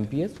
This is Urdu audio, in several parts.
MPs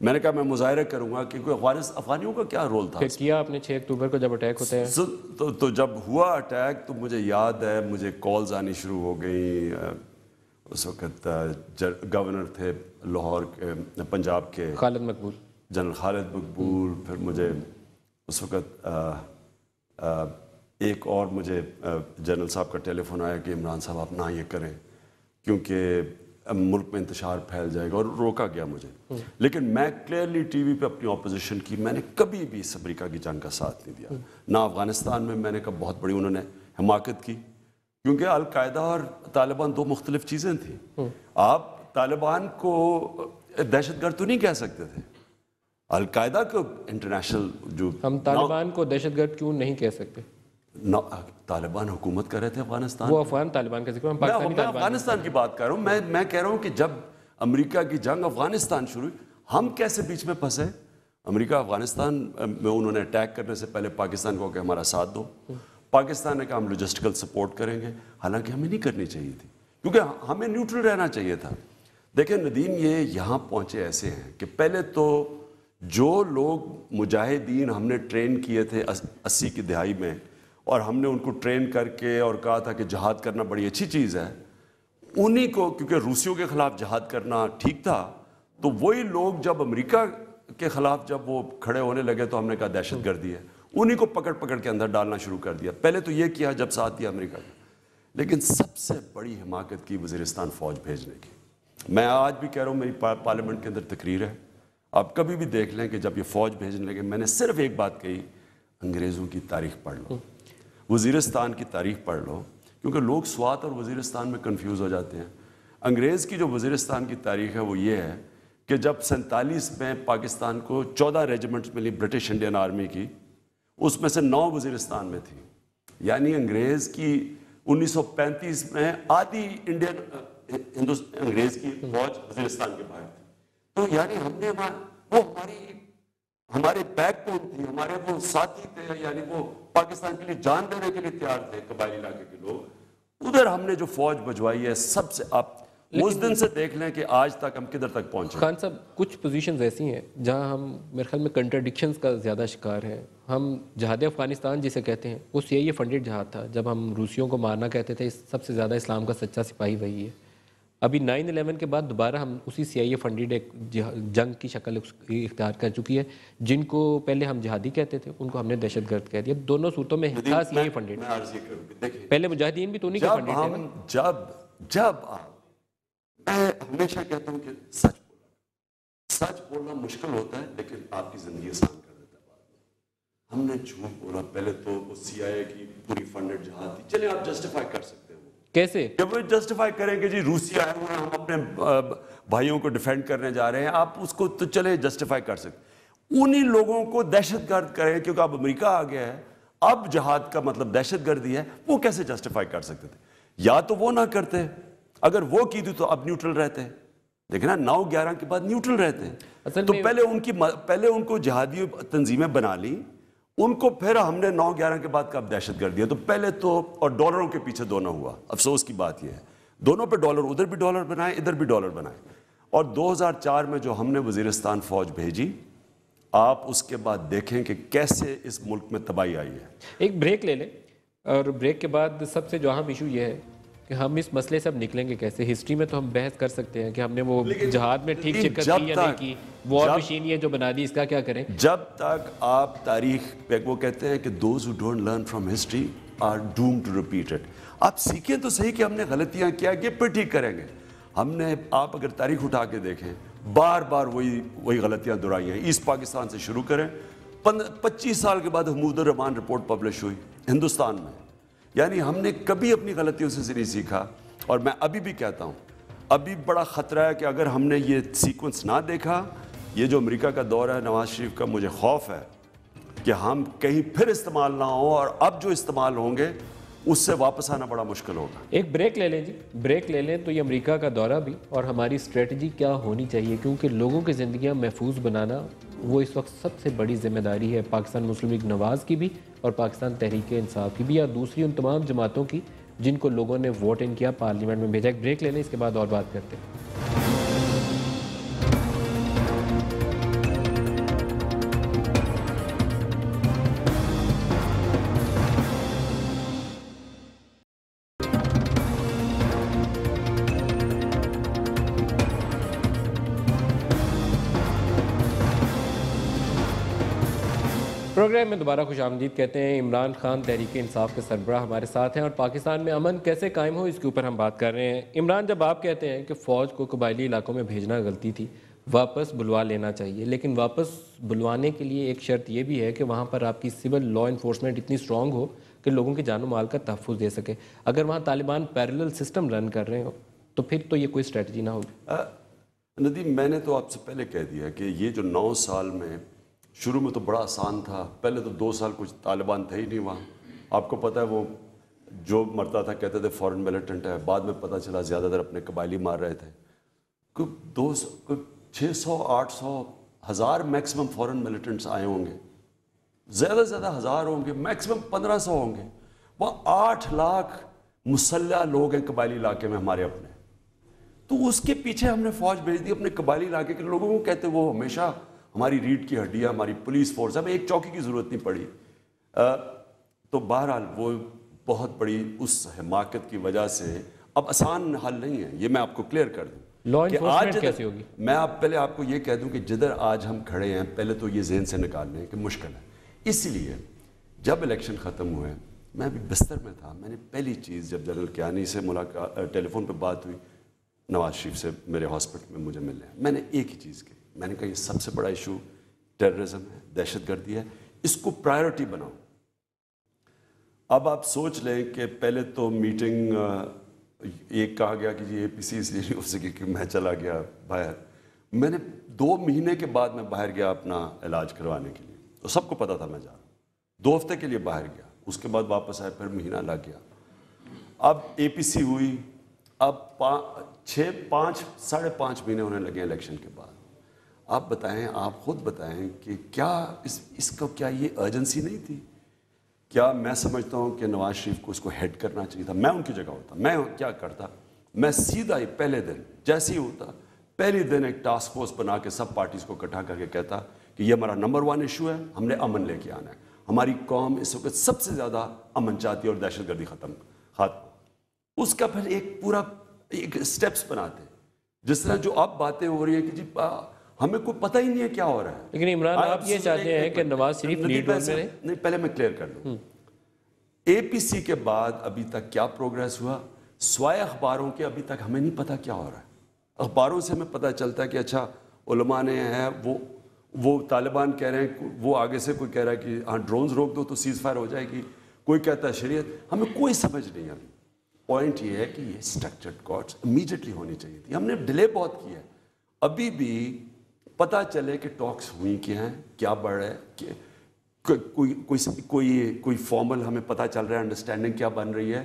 میں نے کہا میں مظاہرہ کروں گا کہ کوئی افغانیوں کا کیا رول تھا. پھر کیا آپ نے 6 اکتوبر کو جب اٹیک ہوتے ہیں تو جب ہوا اٹیک تو مجھے یاد ہے مجھے کالز آنی شروع ہو گئیں. اس وقت گورنر تھے لاہور کے پنجاب کے خالد مقبول, جنرل خالد مقبول. پھر مجھے اس وقت ایک اور مجھے جنرل صاحب کا ٹیلی فون آیا کہ عمران صاحب آپ نہ یہ کریں کیونکہ ملک میں انتشار پھیل جائے گا, اور روکا گیا مجھے. لیکن میں کلیئرلی ٹی وی پہ اپنی اپوزیشن کی, میں نے کبھی بھی اس امریکہ کی جنگ کا ساتھ نہیں دیا. نہ افغانستان میں نے کہا بہت بڑی انہوں نے حماقت کی, کیونکہ القاعدہ اور طالبان دو مختلف چیزیں تھیں. آپ طالبان کو دہشت گرد تو نہیں کہہ سکتے تھے, القاعدہ کو انٹرنیشنل جو ہم طالبان کو دہشت گرد کیوں نہیں کہہ سکتے؟ طالبان حکومت کر رہے تھے افغانستان. وہ افغان طالبان کا ذکر, میں افغانستان کی بات کر رہا ہوں. میں کہہ رہا ہوں کہ جب امریکہ کی جنگ افغانستان شروع ہوئی, ہم کیسے بیچ میں پھنسے؟ امریکہ افغانستان میں انہوں نے اٹیک کرنے سے پہلے پاکستان کو کہ ہمارا ساتھ دو. پاکستان نے کہا ہم لاجسٹیکل سپورٹ کریں گے, حالانکہ ہمیں نہیں کرنی چاہیے تھی کیونکہ ہمیں نیوٹرل رہنا چاہیے تھا. دیکھیں ندیم, یہ یہاں پہنچے ایسے ہیں کہ پہلے تو جو لوگ مجاہدین ہم نے ٹرین کیے تھے 80 کی دہائی میں, اور ہم نے ان کو ٹرین کر کے اور کہا تھا کہ جہاد کرنا بڑی اچھی چیز ہے, انہی کو, کیونکہ روسیوں کے خلاف جہاد کرنا ٹھیک تھا, تو وہی لوگ جب امریکہ کے خلاف جب وہ کھڑے ہونے لگے تو ہم نے کہا دہشت گردی ہے, انہی کو پکڑ کے اندر ڈالنا شروع کر دیا. پہلے تو یہ کیا جب ساتھ دیا امریکہ کا, لیکن سب سے بڑی حماقت کی وزیرستان فوج بھیجنے کی. میں آج بھی کہہ رہا ہوں, میری پارلیمنٹ کے اندر تقریر ہے, آپ کبھی بھی دیکھ لیں کہ جب یہ فوج بھیجنے لگے میں نے صرف ایک بات کہی, انگریزوں کی تاریخ پڑھ لو, وزیرستان کی تاریخ پڑھ لو, کیونکہ لوگ سوات اور وزیرستان میں کنفیوز ہو جاتے ہیں. انگریز کی جو وزیرستان کی تاریخ ہے وہ یہ ہے کہ جب 47 میں پاکستان کو 14 ریجیمنٹس ملی برٹش انڈین آرمی کی, اس میں سے 9 وزیرستان میں تھی. یعنی انگریز کی 1935 میں آدھی انگریز کی فوج وزیرستان کے باہر تھی. تو یعنی ہم نے وہ ہمارے بیک بون تھی, ہمارے وہ ساتھی تھے, یعنی وہ پاکستان کے لیے جان دینے کے لیے تیار تھے قبائلی علاقے کے لوگ. ادھر ہم نے جو فوج بھجوائی ہے سب سے, آپ اس دن سے دیکھ لیں کہ آج تک ہم کدھر تک پہنچے. خان صاحب, کچھ پوزیشنز ایسی ہیں جہاں ہم میرے خیال میں کنٹرڈکشنز کا زیادہ شکار ہیں. ہم جہاد افغانستان جسے کہتے ہیں وہ CIA فنڈڈ جہاد تھا. جب ہم روسیوں کو مارنا کہتے تھے سب سے زیادہ اسلام کا سچا سپاہی وہی ہے. ابھی 9/11 کے بعد دوبارہ ہم اسی CIA فنڈڈ ایک جنگ کی شکل اختیار کر چکی ہے. جن کو پہلے ہم جہادی کہتے تے ان کو ہم نے دہشت گرد کہہ دیا. دونوں صورتوں میں تھا CIA فنڈڈ. پہلے مجاہدین بھی تو نہیں کا فنڈڈ تھے. جب میں ہمیشہ کہتا ہوں کہ سچ بولنا مشکل ہوتا ہے, لیکن آپ کی زندگی آسان کر دیتا ہے. ہم نے جھوٹ بولا. پہلے تو CIA کی پوری فنڈڈ جہاد تھی. چلیں آپ جسٹیفائی کر سکتے ہیں, کیسے جب وہ جسٹیفائی کریں کہ جی روسی آئے ہوئے ہیں, ہم اپنے بھائیوں کو ڈیفینڈ کرنے جا رہے ہیں, آپ اس کو تو چلے جسٹیفائی کر سکتے. انہی لوگوں کو دہشت گرد کریں کیونکہ اب امریکہ آ گیا ہے, اب جہاد کا مطلب دہشت گردی ہے, وہ کیسے جسٹیفائی کر سکتے تھے؟ یا تو وہ نہ کرتے, اگر وہ کی تھی تو اب نیوٹرل رہتے. دیکھنا 9/11 کے بعد نیوٹرل رہتے ہیں. تو پہلے ان کو جہادی تنظیمیں بنا لی, ان کو پھر ہم نے 9/11 کے بعد کب دہشت گردی ہے. تو پہلے تو, اور ڈالروں کے پیچھے دونوں ہوا. افسوس کی بات یہ ہے دونوں پہ ڈالر, ادھر بھی ڈالر بنائے ادھر بھی ڈالر بنائے. اور 2004 میں جو ہم نے وزیرستان فوج بھیجی, آپ اس کے بعد دیکھیں کہ کیسے اس ملک میں تباہی آئی ہے. ایک بریک لے لیں, اور بریک کے بعد سب سے جو اہم ایشو یہ ہے کہ ہم اس مسئلے سے اب نکلیں گے کیسے. ہسٹری میں تو ہم بحث کر سکتے ہیں کہ ہم نے وہ جہاد میں ٹھیک شرکت کی یا نہیں کی, وار مشین یہ جو بنا دی اس کا کیا کریں. جب تک آپ تاریخ پہ, وہ کہتے ہیں کہ those who don't learn from history are doomed to repeat it. آپ سیکھیں تو صحیح کہ ہم نے غلطیاں کیا کہ پھر ٹھیک کریں گے. ہم نے, آپ اگر تاریخ اٹھا کے دیکھیں, بار بار وہی غلطیاں دہرائی ہیں. ایسٹ پاکستان سے شروع کریں, 25 سال کے بعد حمود الرحمان رپورٹ پبلش ہوئی ہندوستان میں. یعنی ہم نے کبھی اپنی غلطیوں سے نہیں سیکھا. اور میں ابھی بھی کہتا ہوں, ابھی بڑا خطرہ ہے کہ اگر ہم نے یہ سیکوینس نہ دیکھا, یہ جو امریکہ کا دور ہے نواز شریف کا, مجھے خوف ہے کہ ہم کہیں پھر استعمال نہ ہوں, اور اب جو استعمال ہوں گے اس سے واپس آنا بڑا مشکل ہوگا. ایک بریک لے لیں جی, بریک لے لیں. تو یہ امریکہ کا دورہ بھی اور ہماری اسٹریٹجی کیا ہونی چاہیے, کیونکہ لوگوں کی زندگیاں محفوظ بنانا وہ اس وقت سب سے بڑی ذمہ داری ہے پاکستان مسلم لیگ نواز کی بھی اور پاکستان تحریک انصاف کی بھی, یا دوسری ان تمام جماعتوں کی جن کو لوگوں نے ووٹ ان کیا, پارلیمنٹ میں بھیجا. ایک بریک لے لیں, اس کے بعد اور بات کرتے ہیں. پروگرام میں دوبارہ خوش آمدید کہتے ہیں. عمران خان تحریک انصاف کے سربراہ ہمارے ساتھ ہیں اور پاکستان میں امن کیسے قائم ہو اس کے اوپر ہم بات کر رہے ہیں. عمران، جب آپ کہتے ہیں کہ فوج کو قبائلی علاقوں میں بھیجنا غلطی تھی، واپس بلوا لینا چاہیے، لیکن واپس بلوانے کے لیے ایک شرط یہ بھی ہے کہ وہاں پر آپ کی سول لا انفورسمنٹ اتنی اسٹرانگ ہو کہ لوگوں کی جان و مال کا تحفظ دے سکے. اگر وہاں طالبان پیرلل سسٹم رن کر رہے ہو تو پھر تو یہ کوئی اسٹریٹجی نہ ہوگی. ندیم، میں نے تو آپ سے پہلے کہہ دیا کہ یہ جو 9 سال میں شروع میں تو بڑا آسان تھا. پہلے تو 2 سال کچھ طالبان تھے ہی نہیں وہاں. آپ کو پتہ ہے وہ جو مرتا تھا کہتے تھے فورن ملیٹنٹ ہے، بعد میں پتہ چلا زیادہ تر اپنے قبائلی مار رہے تھے. کوئی 600 800 1000 میکسیمم فورن ملیٹنٹس آئے ہوں گے، زیادہ سے زیادہ 1000 ہوں گے، میکسیمم 1500 ہوں گے. وہاں 8 لاکھ مسلح لوگ ہیں قبائلی علاقے میں ہمارے اپنے. تو اس کے پیچھے ہم نے فوج بھیج دی اپنے قبائلی علاقے کے لوگوں کو. کہتے وہ ہمیشہ ہماری ریڑھ کی ہڈی ہے، ہماری پولیس فورس. ہمیں ایک چوکی کی ضرورت نہیں پڑی. تو بہرحال وہ بہت بڑی اس حماقت کی وجہ سے اب آسان حل نہیں ہے. یہ میں آپ کو کلیئر کر دوں لا کہ انفورسمنٹ کیسے ہوگی. میں پہلے آپ کو یہ کہہ دوں کہ جدھر آج ہم کھڑے ہیں پہلے تو یہ ذہن سے نکال لیں کہ مشکل ہے. اس لیے جب الیکشن ختم ہوئے میں بھی بستر میں تھا، میں نے پہلی چیز جب جنرل کیانی سے ملاقات ٹیلی فون پہ بات ہوئی، نواز شریف سے میرے ہاسپٹل میں مجھے ملنے، میں نے ایک ہی چیز کی. میں نے کہا یہ سب سے بڑا ایشو ٹیررزم ہے، دہشت گردی ہے، اس کو پرائیورٹی بناؤ. اب آپ سوچ لیں کہ پہلے تو میٹنگ ایک کہا گیا کہ جی اے پی سی اس لیے نہیں ہو سکی کہ میں چلا گیا باہر. میں نے 2 مہینے کے بعد میں باہر گیا اپنا علاج کروانے کے لیے، تو سب کو پتا تھا میں جا رہا ہوں. 2 ہفتے کے لیے باہر گیا، اس کے بعد واپس آئے، پھر مہینہ لگ گیا. اب اے پی سی ہوئی، اب 5 ساڑھے 5 مہینے ہونے لگے الیکشن کے بعد. آپ بتائیں، آپ خود بتائیں کہ کیا اس کو کیا یہ ارجنسی نہیں تھی؟ کیا میں سمجھتا ہوں کہ نواز شریف کو اس کو ہیڈ کرنا چاہیے تھا. میں ان کی جگہ ہوتا، میں کیا کرتا، میں سیدھا ہی پہلے دن جیسے ہی ہوتا پہلی دن ایک ٹاسک فورس بنا کے سب پارٹیز کو اکٹھا کر کے کہتا کہ یہ ہمارا نمبر 1 ایشو ہے، ہم نے امن لے کے آنا ہے. ہماری قوم اس وقت سب سے زیادہ امن چاہتی ہے اور دہشت گردی ختم. اس کا پھر ایک پورا ایک سٹیپس بناتے ہیں. جس طرح جو اب باتیں ہو رہی ہیں کہ جی ہمیں کوئی پتہ ہی نہیں ہے کیا ہو رہا ہے. لیکن عمران، آپ یہ چاہتے ہیں کہ نواز شریف لیڈ رول میں رہے؟ نہیں، پہلے میں کلیئر کر دوں. اے پی سی کے بعد ابھی تک کیا پروگریس ہوا سوائے اخباروں کے ابھی تک ہمیں نہیں پتا کیا ہو رہا ہے. اخباروں سے ہمیں پتہ چلتا ہے کہ اچھا علماء نے ہے وہ طالبان کہہ رہے ہیں، وہ آگے سے کوئی کہہ رہا ہے کہ ہاں ڈرونز روک دو تو سیز فائر ہو جائے گی، کوئی کہتا ہے شریعت. ہمیں کوئی سمجھ نہیں. ابھی پوائنٹ یہ ہے کہ یہ اسٹرکچرڈ کورٹس امیجیٹلی ہونی چاہیے تھی. ہم نے ڈیلے بہت کیا ہے. ابھی بھی پتہ چلے کہ ٹاکس ہوئی کیا ہیں، کیا بڑھ رہا ہے، کہ کوئی فارمل ہمیں پتہ چل رہا ہے، انڈرسٹینڈنگ کیا بن رہی ہے.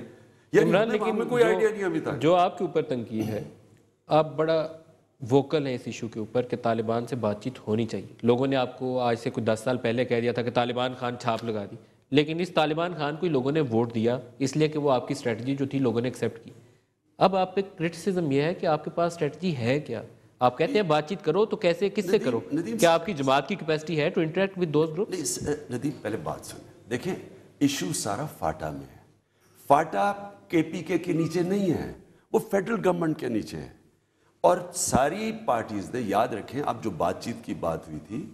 ہمیں کوئی آئیڈیا نہیں ابھی تک. جو آپ کے اوپر تنقید ہے، آپ بڑا ووکل ہیں اس ایشو کے اوپر کہ طالبان سے بات چیت ہونی چاہیے. لوگوں نے آپ کو آج سے کچھ 10 سال پہلے کہہ دیا تھا کہ طالبان خان چھاپ لگا دی، لیکن اس طالبان خان کو لوگوں نے ووٹ دیا اس لیے کہ وہ آپ کی اسٹریٹجی جو تھی لوگوں نے ایکسیپٹ کی. اب آپ پہ کرٹیسزم یہ ہے کہ آپ کے پاس اسٹریٹجی ہے کیا؟ آپ کہتے ہیں بات چیت کرو تو کیسے، کس سے کرو؟ کیا آپ کی جماعت کی کیپیسٹی ہے to interact with those groups? Nadeem پہلے بات سنیں. دیکھیں ایشو سارا فاٹا میں ہے. فاٹا کے پی کے نیچے نہیں ہے، وہ فیڈرل گورنمنٹ کے نیچے ہے. اور ساری پارٹیز نے یاد رکھیں، اب جو بات چیت کی بات ہوئی تھی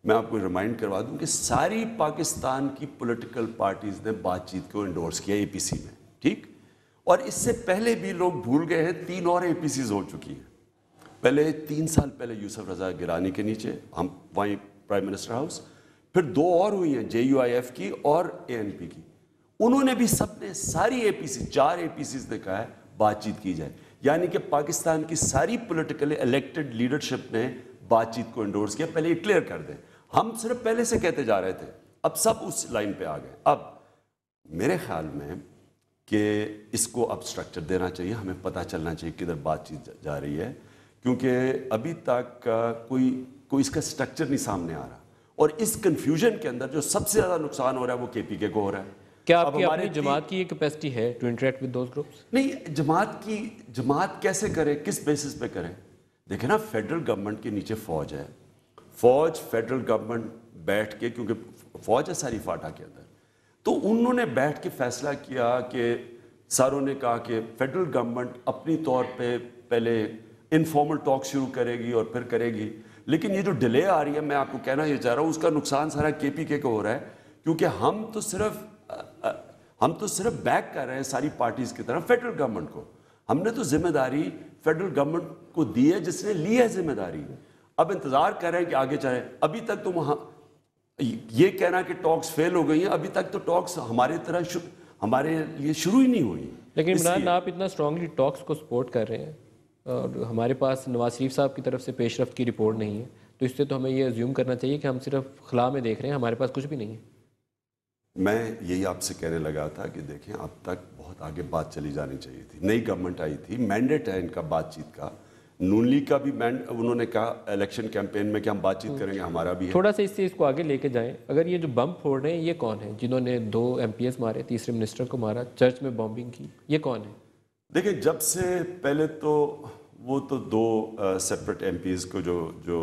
میں آپ کو ریمائنڈ کروا دوں کہ ساری پاکستان کی پولیٹیکل پارٹیز نے بات چیت کو انڈورس کیا اے پی سی میں. ٹھیک، اور اس سے پہلے بھی لوگ بھول گئے ہیں 3 اور اے پی سیز ہو چکی ہیں. پہلے 3 سال پہلے یوسف رضا گیلانی کے نیچے ہم وہیں پرائم منسٹر ہاؤس، پھر 2 اور ہوئی ہیں جے یو آئی ایف کی اور اے این پی کی. انہوں نے بھی سب نے ساری اے پی سی 4 اے پی سیز نے کہا ہے بات چیت کی جائے. یعنی کہ پاکستان کی ساری پولیٹیکلی الیکٹڈ لیڈرشپ نے بات چیت کو انڈورس کیا. پہلے یہ کلیئر کر دیں، ہم صرف پہلے سے کہتے جا رہے تھے، اب سب اس لائن پہ آ گئے. اب میرے خیال میں کہ اس کو اب سٹرکچر دینا چاہیے، ہمیں پتہ چلنا چاہیے کدھر بات چیت جا رہی ہے، کیونکہ ابھی تک کوئی اس کا سٹرکچر نہیں سامنے آ رہا. اور اس کنفیوژن کے اندر جو سب سے زیادہ نقصان ہو رہا ہے وہ کے پی کے کو ہو رہا ہے. کیا آپ کی اپنی جماعت کی یہ کیپیسٹی ہے to interact with those groups? نہیں، جماعت کیسے کرے، کس بیسس پہ کرے؟ دیکھیں نا، فیڈرل گورنمنٹ کے نیچے فوج ہے. فوج فیڈرل گورنمنٹ بیٹھ کے، کیونکہ فوج ہے ساری فاٹا کے اندر، تو انہوں نے بیٹھ کے فیصلہ کیا کہ ساروں نے کہا کہ فیڈرل گورنمنٹ اپنی طور پہ پہلے انفارمل ٹاک شروع کرے گی اور پھر کرے گی. لیکن یہ جو ڈیلے آ رہی ہے، میں آپ کو کہنا یہ چاہ رہا ہوں، اس کا نقصان سارا KPK کو ہو رہا ہے، کیونکہ ہم تو صرف بیک کر رہے ہیں ساری پارٹیز کی طرف فیڈرل گورنمنٹ کو. ہم نے تو ذمہ داری فیڈرل گورنمنٹ کو دی ہے جس نے لی ہے ذمہ داری. اب انتظار کر رہے ہیں کہ آگے چلیں. ابھی تک تو وہاں یہ کہنا کہ ٹاکس فیل ہو گئی ہیں، ابھی تک تو ٹاکس ہمارے لیے شروع ہی نہیں ہوئی. لیکن عمران، آپ اتنا اسٹرانگلی ٹاکس کو سپورٹ کر رہے ہیں اور ہمارے پاس نواز شریف صاحب کی طرف سے پیش رفت کی رپورٹ نہیں ہے، تو اس سے تو ہمیں یہ ازیوم کرنا چاہیے کہ ہم صرف خلا میں دیکھ رہے ہیں، ہمارے پاس کچھ بھی نہیں ہے. میں یہی آپ سے کہنے لگا تھا کہ دیکھیں اب تک بہت آگے بات چلی جانی چاہیے تھی. نئی گورنمنٹ آئی تھی، مینڈیٹ ہے ان کا بات چیت کا. نون لیگ کا بھی انہوں نے کہا الیکشن کیمپین میں کہ ہم بات چیت کریں گے، ہمارا بھی ہے. تھوڑا سا اس کو آگے لے کے جائیں. اگر یہ جو بم پھوڑ رہے ہیں یہ کون ہیں جنہوں نے 2 MPs مارے، تیسرے منسٹر کو مارا، چرچ میں بامبنگ کی، یہ کون ہے؟ دیکھیں جب سے پہلے تو وہ تو 2 سیپریٹ MPs کو جو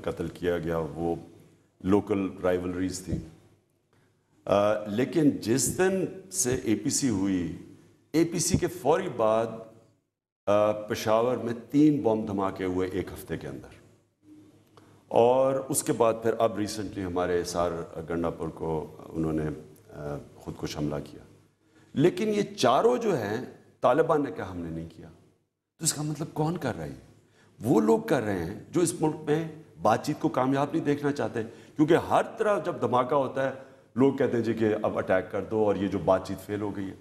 قتل کیا گیا وہ لوکل رائیولریز تھیں. لیکن جس دن سے APC ہوئی، APC کے فوری بعد پشاور میں 3 بم دھماکے ہوئے ایک ہفتے کے اندر، اور اس کے بعد پھر اب ریسنٹلی ہمارے اسار گنڈا پور کو انہوں نے خودکش حملہ کیا. لیکن یہ چاروں جو ہیں طالبان نے کہا ہم نے نہیں کیا. تو اس کا مطلب کون کر رہا ہے؟ وہ لوگ کر رہے ہیں جو اس ملک میں بات چیت کو کامیاب نہیں دیکھنا چاہتے. کیونکہ ہر طرح جب دھماکہ ہوتا ہے لوگ کہتے ہیں جی کہ اب اٹیک کر دو اور یہ جو بات چیت فیل ہو گئی ہے.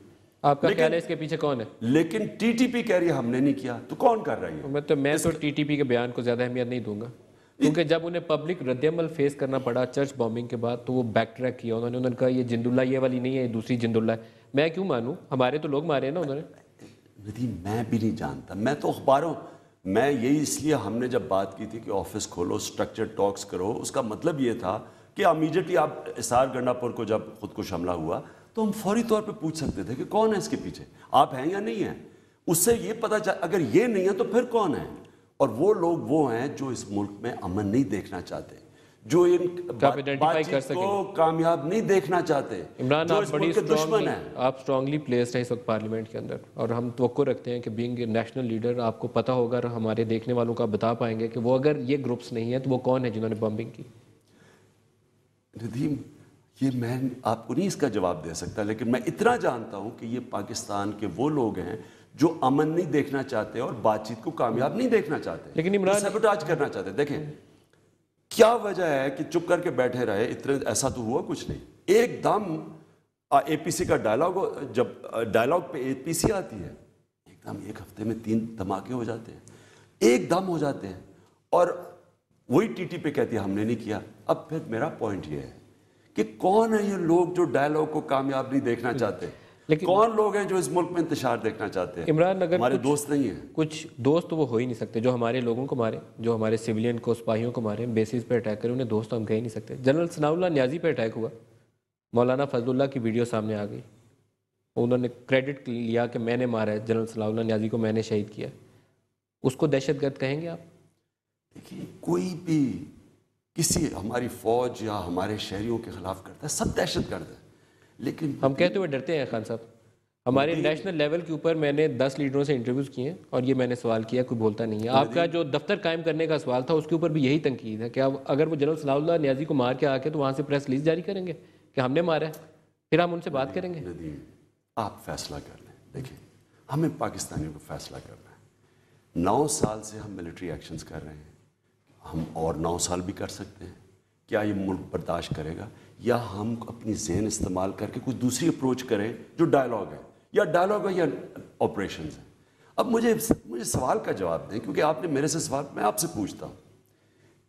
آپ کا خیال ہے اس کے پیچھے کون ہے؟ لیکن TTP کہہ رہی ہے ہم نے نہیں کیا، تو کون کر رہی ہے؟ میں تو TTP کے بیان کو زیادہ اہمیت نہیں دوں گا، کیونکہ جب انہیں پبلک رد عمل فیس کرنا پڑا چرچ بامبنگ کے بعد تو وہ بیک ٹریک کیا. انہوں نے کہا یہ جند اللہ یہ والی نہیں ہے، یہ دوسری جند اللہ ہے. میں کیوں مانوں؟ ہمارے تو لوگ مارے ہیں نا انہوں نے. ندیم میں بھی نہیں جانتا، میں تو اخباروں میں یہی اس لیے ہم نے جب بات کی تھی کہ آفس کھولو، اسٹرکچر ٹاکس کرو، اس کا مطلب یہ تھا کہ امیڈیٹلی آپ اسار گنڈا پور کو جب خودکش حملہ ہوا تو ہم فوری طور پہ پوچھ سکتے تھے کہ کون ہے اس کے پیچھے، آپ ہیں یا نہیں ہیں. اس سے یہ پتہ چل اگر یہ نہیں ہے تو پھر کون ہے. اور وہ لوگ وہ ہیں جو اس ملک میں امن نہیں دیکھنا چاہتے، جو ان بات چیت کو کامیاب نہیں دیکھنا چاہتے. عمران، آپ بڑی دشمن ہیں، آپ اسٹرانگلی پلیسڈ ہیں اس وقت پارلیمنٹ کے اندر، اور ہم توقع رکھتے ہیں کہ بینگ اے نیشنل لیڈر آپ کو پتہ ہوگا اور ہمارے دیکھنے والوں کا بتا پائیں گے کہ وہ اگر یہ گروپس نہیں ہیں تو وہ کون ہے جنہوں نے بمبنگ کی. ندیم یہ میں آپ کو نہیں اس کا جواب دے سکتا، لیکن میں اتنا جانتا ہوں کہ یہ پاکستان کے وہ لوگ ہیں جو امن نہیں دیکھنا چاہتے اور بات چیت کو کامیاب نہیں دیکھنا چاہتے، لیکن عمران سیبوٹاج کرنا چاہتے. دیکھیں کیا وجہ ہے کہ چپ کر کے بیٹھے رہے، اتنے ایسا تو ہوا کچھ نہیں. ایک دم APC کا ڈائلاگ، جب ڈائلاگ پہ APC آتی ہے ایک دم ایک ہفتے میں 3 دھماکے ہو جاتے ہیں، ایک دم ہو جاتے ہیں، اور وہی TT پہ کہتی ہے ہم نے نہیں کیا. اب پھر میرا پوائنٹ یہ ہے کہ کون ہے یہ لوگ جو ڈائلاگ کو کامیاب نہیں دیکھنا چاہتے؟ کون لوگ ہیں جو اس ملک میں انتشار دیکھنا چاہتے ہیں؟ عمران اگر ہمارے دوست نہیں ہیں. کچھ دوست تو وہ ہو ہی نہیں سکتے جو ہمارے لوگوں کو مارے، جو ہمارے سویلین کو، سپاہیوں کو مارے، بیسز پہ اٹیک کرے، انہیں دوست تو ہم کہہ ہی نہیں سکتے. جنرل ثناء اللہ نیازی پہ اٹیک ہوا، مولانا فضل اللہ کی ویڈیو سامنے آ گئی، انہوں نے کریڈٹ لیا کہ میں نے مارا ہے جنرل ثناء اللہ نیازی کو، میں نے شہید کیا. اس کو دہشت گرد کہیں گے آپ؟ دیکھیے کوئی بھی کسی ہماری فوج یا ہمارے شہریوں کے خلاف کرتا ہے، سب دہشت گرد ہے. لیکن ہم کہتے ہوئے ڈرتے ہیں خان صاحب. ہمارے نیشنل لیول کے اوپر میں نے 10 لیڈروں سے انٹرویوز کیے ہیں اور یہ میں نے سوال کیا، کوئی بولتا نہیں ہے. آپ کا جو دفتر قائم کرنے کا سوال تھا اس کے اوپر بھی یہی تنقید ہے کہ اگر وہ جنرل ثناء اللہ نیازی کو مار کے آ کے تو وہاں سے پریس ریلیز جاری کریں گے کہ ہم نے مارا ہے، پھر ہم ان سے بات کریں گے. ندیم آپ فیصلہ کر لیں. دیکھیں ہمیں پاکستانیوں کو فیصلہ کرنا ہے. 9 سال سے ہم ملٹری ایکشنز کر رہے ہیں، ہم اور 9 سال بھی کر سکتے ہیں. کیا یہ ملک برداشت کرے گا، یا ہم اپنی ذہن استعمال کر کے کچھ دوسری اپروچ کریں جو ڈائلاگ ہے، یا ڈائلاگ ہے یا آپریشنز ہیں؟ اب مجھے سوال کا جواب دیں، کیونکہ آپ نے میرے سے سوال، میں آپ سے پوچھتا ہوں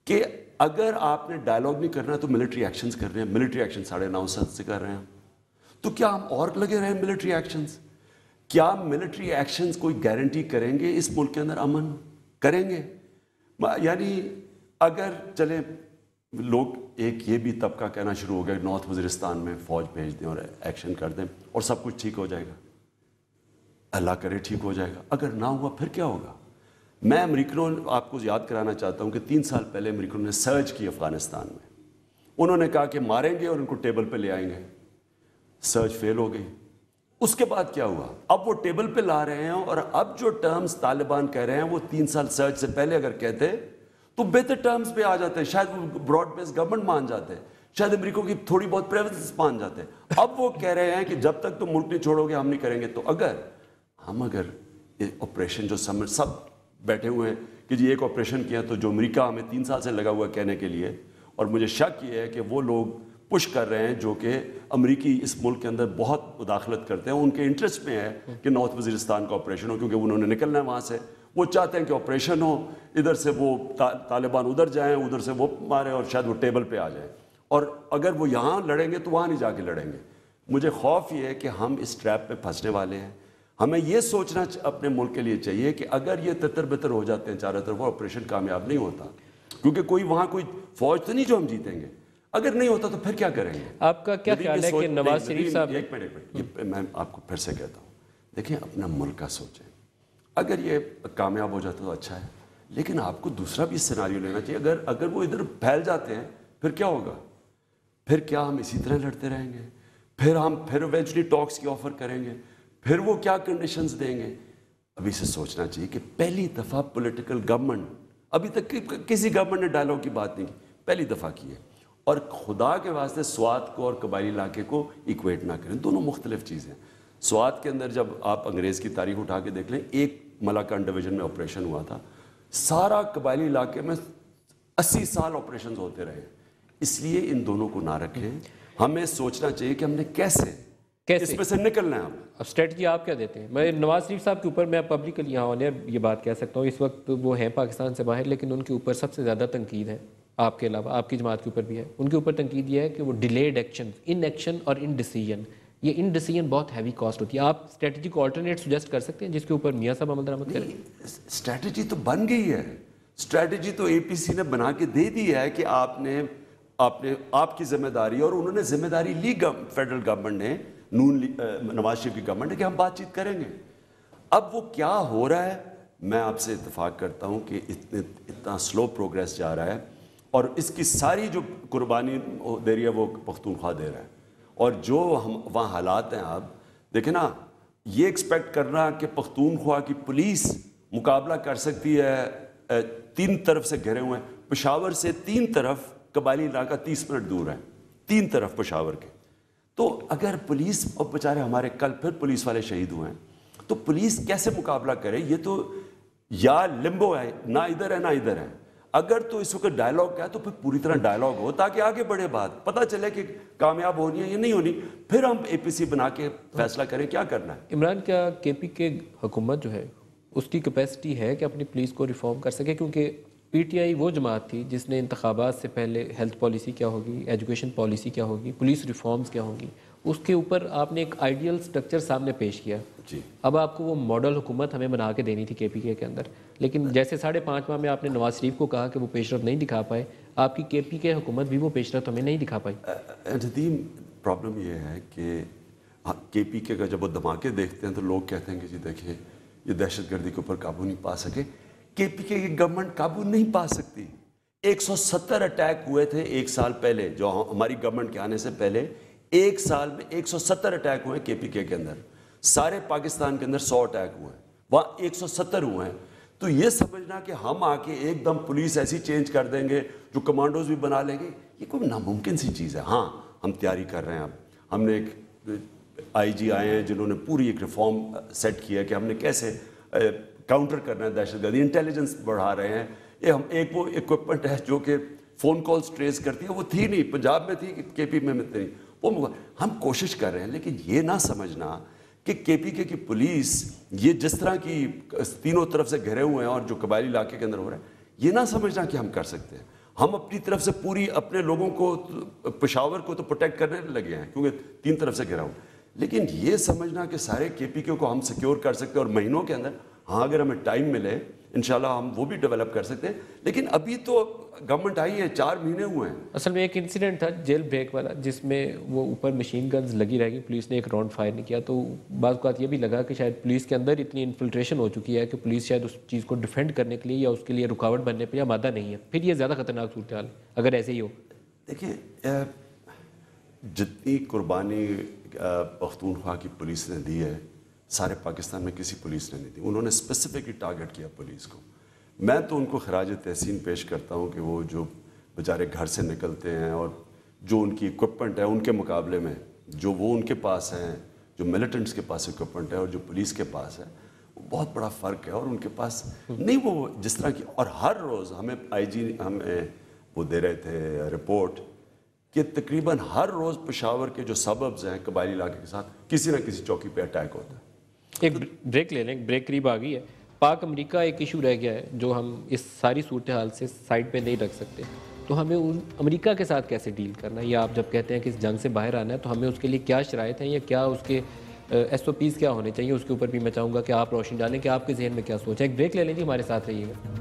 کہ اگر آپ نے ڈائلاگ نہیں کرنا تو ملٹری ایکشنز کر رہے ہیں، ملٹری ایکشن 9.5 سال سے کر رہے ہیں، تو کیا ہم اور لگے رہے ہیں ملٹری ایکشنز؟ کیا ملٹری ایکشنز کوئی گارنٹی کریں گے اس ملک کے اندر امن؟ کریں گے؟ یعنی اگر چلیں لوگ ایک یہ بھی طبقہ کہنا شروع ہو گیا کہ نارتھ وزیرستان میں فوج بھیج دیں اور ایکشن کر دیں اور سب کچھ ٹھیک ہو جائے گا، اللہ کرے ٹھیک ہو جائے گا. اگر نہ ہوا پھر کیا ہوگا؟ میں امریکنوں آپ کو یاد کرانا چاہتا ہوں کہ 3 سال پہلے امریکنوں نے سرچ کی افغانستان میں. انہوں نے کہا کہ ماریں گے اور ان کو ٹیبل پہ لے آئیں گے. سرچ فیل ہو گئی. اس کے بعد کیا ہوا؟ اب وہ ٹیبل پہ لا رہے ہیں، اور اب جو ٹرمز طالبان کہہ رہے ہیں وہ 3 سال سرچ سے پہلے اگر کہتے تو بہتر ٹرمز پہ آ جاتے ہیں, شاید وہ براڈ بیس گورنمنٹ مان جاتے ہیں, شاید امریکہ کی تھوڑی بہت پریویلنس مان جاتے ہیں. اب وہ کہہ رہے ہیں کہ جب تک تم ملک نہیں چھوڑو گے ہم نہیں کریں گے. تو اگر آپریشن جو سب بیٹھے ہوئے ہیں کہ جی ایک آپریشن کیا, تو جو امریکہ ہمیں 3 سال سے لگا ہوا کہنے کے لیے, اور مجھے شک یہ ہے کہ وہ لوگ پش کر رہے ہیں جو کہ امریکی اس ملک کے اندر بہت مداخلت کرتے ہیں, ان کے انٹرسٹ میں ہے کہ نارتھ وزیرستان کا آپریشن ہو, کیونکہ انہوں نے نکلنا ہے وہاں سے. وہ چاہتے ہیں کہ آپریشن ہو, ادھر سے وہ طالبان ادھر جائیں, ادھر سے وہ ماریں, اور شاید وہ ٹیبل پہ آ جائیں. اور اگر وہ یہاں لڑیں گے تو وہاں نہیں جا کے لڑیں گے. مجھے خوف یہ ہے کہ ہم اس ٹریپ پہ پھنسنے والے ہیں. ہمیں یہ سوچنا اپنے ملک کے لیے چاہیے کہ اگر یہ تتر بتر ہو جاتے ہیں چاروں طرف, وہ آپریشن کامیاب نہیں ہوتا, کیونکہ کوئی وہاں کوئی فوج تو نہیں جو ہم جیتیں گے. اگر نہیں ہوتا تو پھر کیا کریں گے؟ آپ کا کیا خیال ہے کہ نواز شریف صاحب؟ ایک منٹ, میں آپ کو پھر سے کہتا ہوں, دیکھیں اپنا ملک کا سوچیں. اگر یہ کامیاب ہو جاتا تو اچھا ہے, لیکن آپ کو دوسرا بھی سیناریو لینا چاہیے. اگر وہ ادھر پھیل جاتے ہیں پھر کیا ہوگا؟ پھر کیا ہم اسی طرح لڑتے رہیں گے؟ پھر ایونچولی ٹاکس کی آفر کریں گے, پھر وہ کیا کنڈیشنز دیں گے؟ ابھی سے سوچنا چاہیے کہ پہلی دفعہ پولیٹیکل گورنمنٹ, ابھی تک کسی گورنمنٹ نے ڈائلاگ کی بات نہیں کی, پہلی دفعہ کی ہے. اور خدا کے واسطے سوات کو اور قبائلی علاقے کو ایکویٹ نہ کریں, دونوں مختلف چیزیں. سوات کے اندر جب آپ انگریز کی تاریخ اٹھا کے دیکھ لیں, ایک ملاکان ڈویژن میں آپریشن ہوا تھا, سارا قبائلی علاقے میں 80 سال آپریشنز ہوتے رہے. اس لیے ان دونوں کو نہ رکھیں. ہمیں سوچنا چاہیے کہ ہم نے کیسے اس میں سے نکلنا ہے. اب اسٹریٹجی آپ کیا دیتے ہیں؟ میں نواز شریف صاحب کے اوپر میں پبلکلی یہاں آن ایئر یہ بات کہہ سکتا ہوں, اس وقت وہ ہیں پاکستان سے باہر, لیکن ان کے اوپر سب سے زیادہ تنقید ہے, آپ کے علاوہ آپ کی جماعت کے اوپر بھی ہے. ان کے اوپر تنقید یہ ہے کہ وہ ڈیلیڈ ایکشن, ان ایکشن اور ان ڈیسیجن, یہ ان ڈیسیجن بہت ہیوی کاسٹ ہوتی ہے. آپ اسٹریٹجی کو آلٹرنیٹ سجیسٹ کر سکتے ہیں جس کے اوپر میاں صاحب عمل درآمد کریں؟ اسٹریٹجی تو بن گئی ہے. اسٹریٹجی تو اے پی سی نے بنا کے دے دی ہے کہ آپ کی ذمہ داری, اور انہوں نے ذمہ داری لی فیڈرل گورنمنٹ نے, نواز شریف کی گورنمنٹ نے, کہ ہم بات چیت کریں گے. اب وہ کیا ہو رہا ہے, میں آپ سے اتفاق کرتا ہوں کہ اتنا سلو پروگریس جا رہا ہے, اور اس کی ساری جو قربانی دے رہی ہے وہ پختونخوا دے رہا ہے. اور جو وہاں حالات ہیں, آپ دیکھیں نا, یہ ایکسپیکٹ کرنا کہ پختونخوا کی پولیس مقابلہ کر سکتی ہے, 3 طرف سے گھرے ہوئے ہیں, پشاور سے 3 طرف قبائلی علاقہ 30 منٹ دور ہے, 3 طرف پشاور کے. تو اگر پولیس, اور بیچارے ہمارے کل پھر پولیس والے شہید ہوئے ہیں, تو پولیس کیسے مقابلہ کرے؟ یہ تو یا لمبو ہے, نہ ادھر ہے نہ ادھر ہے. اگر تو اس وقت ڈائلاگ کیا ہے تو پھر پوری طرح ڈائلاگ ہو, تاکہ آگے بڑھے بات, پتہ چلے کہ کامیاب ہونی ہے یا نہیں ہونی, پھر ہم اے پی سی بنا کے فیصلہ کریں کیا کرنا ہے. عمران, کیا کے پی کے حکومت جو ہے اس کی کیپیسٹی ہے کہ اپنی پولیس کو ریفارم کر سکے؟ کیونکہ پی ٹی آئی وہ جماعت تھی جس نے انتخابات سے پہلے ہیلتھ پالیسی کیا ہوگی, ایجوکیشن پالیسی کیا ہوگی, پولیس ریفارمز کیا ہوں گی, اس کے اوپر آپ نے ایک آئیڈیل سٹرکچر سامنے پیش کیا. جی, اب آپ کو وہ ماڈل حکومت ہمیں بنا کے دینی تھی کے پی کے اندر, لیکن جیسے 5.5 ماہ میں آپ نے نواز شریف کو کہا کہ وہ پیش رفت نہیں دکھا پائے, آپ کی کے پی کے حکومت بھی وہ پیش رفت ہمیں نہیں دکھا پائی. ندیم, پرابلم یہ ہے کہ کے پی کے کا جب وہ دھماکے دیکھتے ہیں تو لوگ کہتے ہیں کہ جی دیکھیں یہ دہشت گردی کے اوپر قابو نہیں پا سکے. کے پی کے گورنمنٹ قابو نہیں پا سکتی. 170 اٹیک ہوئے تھے 1 سال پہلے, جو ہماری گورنمنٹ کے آنے سے پہلے 1 سال میں 170 اٹیک ہوئے کے پی کے اندر. سارے پاکستان کے اندر 100 اٹیک ہوئے ہیں, وہاں 170 ہوئے ہیں. تو یہ سمجھنا کہ ہم آ کے ایک دم پولیس ایسی چینج کر دیں گے, جو کمانڈوز بھی بنا لیں گے, یہ کوئی ناممکن سی چیز ہے. ہاں, ہم تیاری کر رہے ہیں. اب ہم نے ایک آئی جی آئے ہیں جنہوں نے پوری ایک ریفارم سیٹ کیا کہ ہم نے کیسے کاؤنٹر کرنا ہے دہشت گردی. انٹیلیجنس بڑھا رہے ہیں. یہ ہم ایک وہ اکوپمنٹ ہے جو کہ فون کالز ٹریس کرتی ہے, وہ تھی نہیں, پنجاب میں تھی, کے پی میں نہیں. وہ ہم کوشش کر رہے ہیں, لیکن یہ نہ سمجھنا کہ کے پی کے کی پولیس یہ جس طرح کی تینوں طرف سے گھرے ہوئے ہیں اور جو قبائلی علاقے کے اندر ہو رہا ہے, یہ نہ سمجھنا کہ ہم کر سکتے ہیں. ہم اپنی طرف سے پوری اپنے لوگوں کو, پشاور کو تو پروٹیکٹ کرنے لگے ہیں کیونکہ 3 طرف سے گھرا ہوا. لیکن یہ سمجھنا کہ سارے کے پی کے کو ہم سیکیور کر سکتے ہیں اور مہینوں کے اندر, ہاں اگر ہمیں ٹائم ملے انشاءاللہ ہم وہ بھی ڈیولپ کر سکتے ہیں. لیکن ابھی تو گورنمنٹ آئی ہے, 4 مہینے ہوئے ہیں. اصل میں ایک انسیڈنٹ تھا جیل بریک والا, جس میں وہ اوپر مشین گنز لگی رہ گئی, پولیس نے ایک راؤنڈ فائر نہیں کیا. تو بعض اوقات یہ بھی لگا کہ شاید پولیس کے اندر اتنی انفلٹریشن ہو چکی ہے کہ پولیس شاید اس چیز کو ڈیفینڈ کرنے کے لیے یا اس کے لیے رکاوٹ بننے پہ یا مادہ نہیں ہے. پھر یہ زیادہ خطرناک صورتحال اگر ایسے ہی ہو. دیکھیں, جتنی قربانی پختونخوا کی پولیس نے دی ہے, سارے پاکستان میں کسی پولیس نے نہیں دی. انہوں نے اسپیسیفکلی ٹارگٹ کیا پولیس کو. میں تو ان کو خراج تحسین پیش کرتا ہوں کہ وہ جو بیچارے گھر سے نکلتے ہیں اور جو ان کی اکوپمنٹ ہے ان کے مقابلے میں جو وہ ان کے پاس ہیں، جو ملیٹنٹس کے پاس اکوپمنٹ ہے اور جو پولیس کے پاس ہے، وہ بہت بڑا فرق ہے. اور ان کے پاس نہیں وہ جس طرح کی. اور ہر روز ہمیں آئی جی ہمیں وہ دے رہے تھے رپورٹ کہ تقریباً ہر روز پشاور کے جو سببز ہیں قبائلی علاقے کے ساتھ کسی نہ کسی چوکی پہ اٹیک ہوتا ہے. ایک بریک لے لیں، بریک قریب آ گئی ہے. پاک امریکہ ایک ایشو رہ گیا ہے جو ہم اس ساری صورتحال سے سائڈ پہ نہیں رکھ سکتے. تو ہمیں ان امریکہ کے ساتھ کیسے ڈیل کرنا ہے، یا آپ جب کہتے ہیں کہ اس جنگ سے باہر آنا ہے تو ہمیں اس کے لیے کیا شرائط ہیں یا کیا اس کے ایس او پیز کیا ہونے چاہیے، اس کے اوپر بھی میں چاہوں گا کہ آپ روشنی ڈالیں کہ آپ کے ذہن میں کیا سوچ ہے. ایک بریک لے لیں جی، ہمارے ساتھ رہیے گا.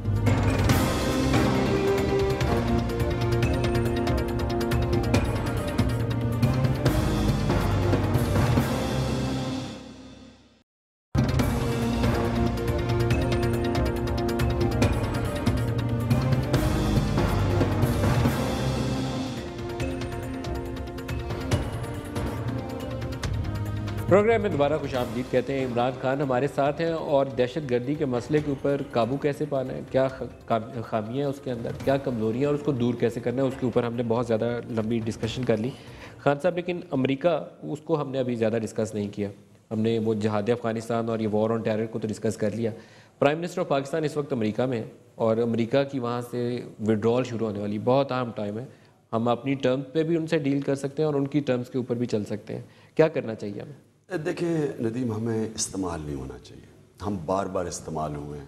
پروگرام میں دوبارہ خوش آمدید کہتے ہیں. عمران خان ہمارے ساتھ ہیں اور دہشت گردی کے مسئلے کے اوپر قابو کیسے پانا ہے، کیا خامیاں ہیں اس کے اندر، کیا کمزوریاں ہیں اور اس کو دور کیسے کرنا ہے، اس کے اوپر ہم نے بہت زیادہ لمبی ڈسکشن کر لی. خان صاحب لیکن امریکہ اس کو ہم نے ابھی زیادہ ڈسکس نہیں کیا. ہم نے وہ جہاد افغانستان اور یہ وار آن ٹیرر کو تو ڈسکس کر لیا. پرائم منسٹر آف پاکستان اس وقت امریکہ میں ہے اور امریکہ کی وہاں سے وڈرال شروع ہونے والی بہت اہم ٹائم ہے. ہم اپنی ٹرمز پہ بھی ان سے ڈیل کر سکتے ہیں اور ان کی ٹرمز کے اوپر بھی چل سکتے ہیں. کیا کرنا چاہیے ہمیں؟ دیکھیں ندیم، ہمیں استعمال نہیں ہونا چاہیے. ہم بار بار استعمال ہوئے ہیں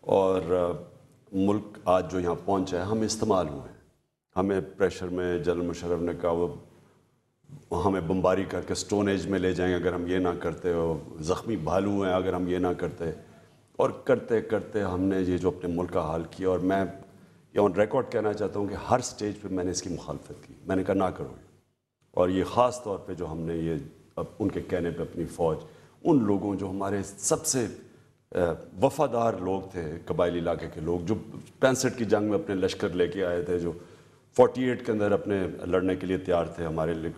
اور ملک آج جو یہاں پہنچا ہے ہم استعمال ہوئے ہیں. ہمیں پریشر میں جنرل مشرف نے کہا وہ ہمیں بمباری کر کے سٹون ایج میں لے جائیں اگر ہم یہ نہ کرتے، ہو زخمی بھالو ہیں اگر ہم یہ نہ کرتے. اور کرتے کرتے ہم نے یہ جو اپنے ملک کا حال کیا، اور میں یہ آن ریکارڈ کہنا چاہتا ہوں کہ ہر سٹیج پہ میں نے اس کی مخالفت کی. میں نے کہا نہ کرو. اور یہ خاص طور پہ جو ہم نے یہ اب ان کے کہنے پہ اپنی فوج، ان لوگوں جو ہمارے سب سے وفادار لوگ تھے قبائلی علاقے کے لوگ، جو 65 کی جنگ میں اپنے لشکر لے کے آئے تھے، جو 48 کے اندر اپنے لڑنے کے لیے تیار تھے ہمارے لیے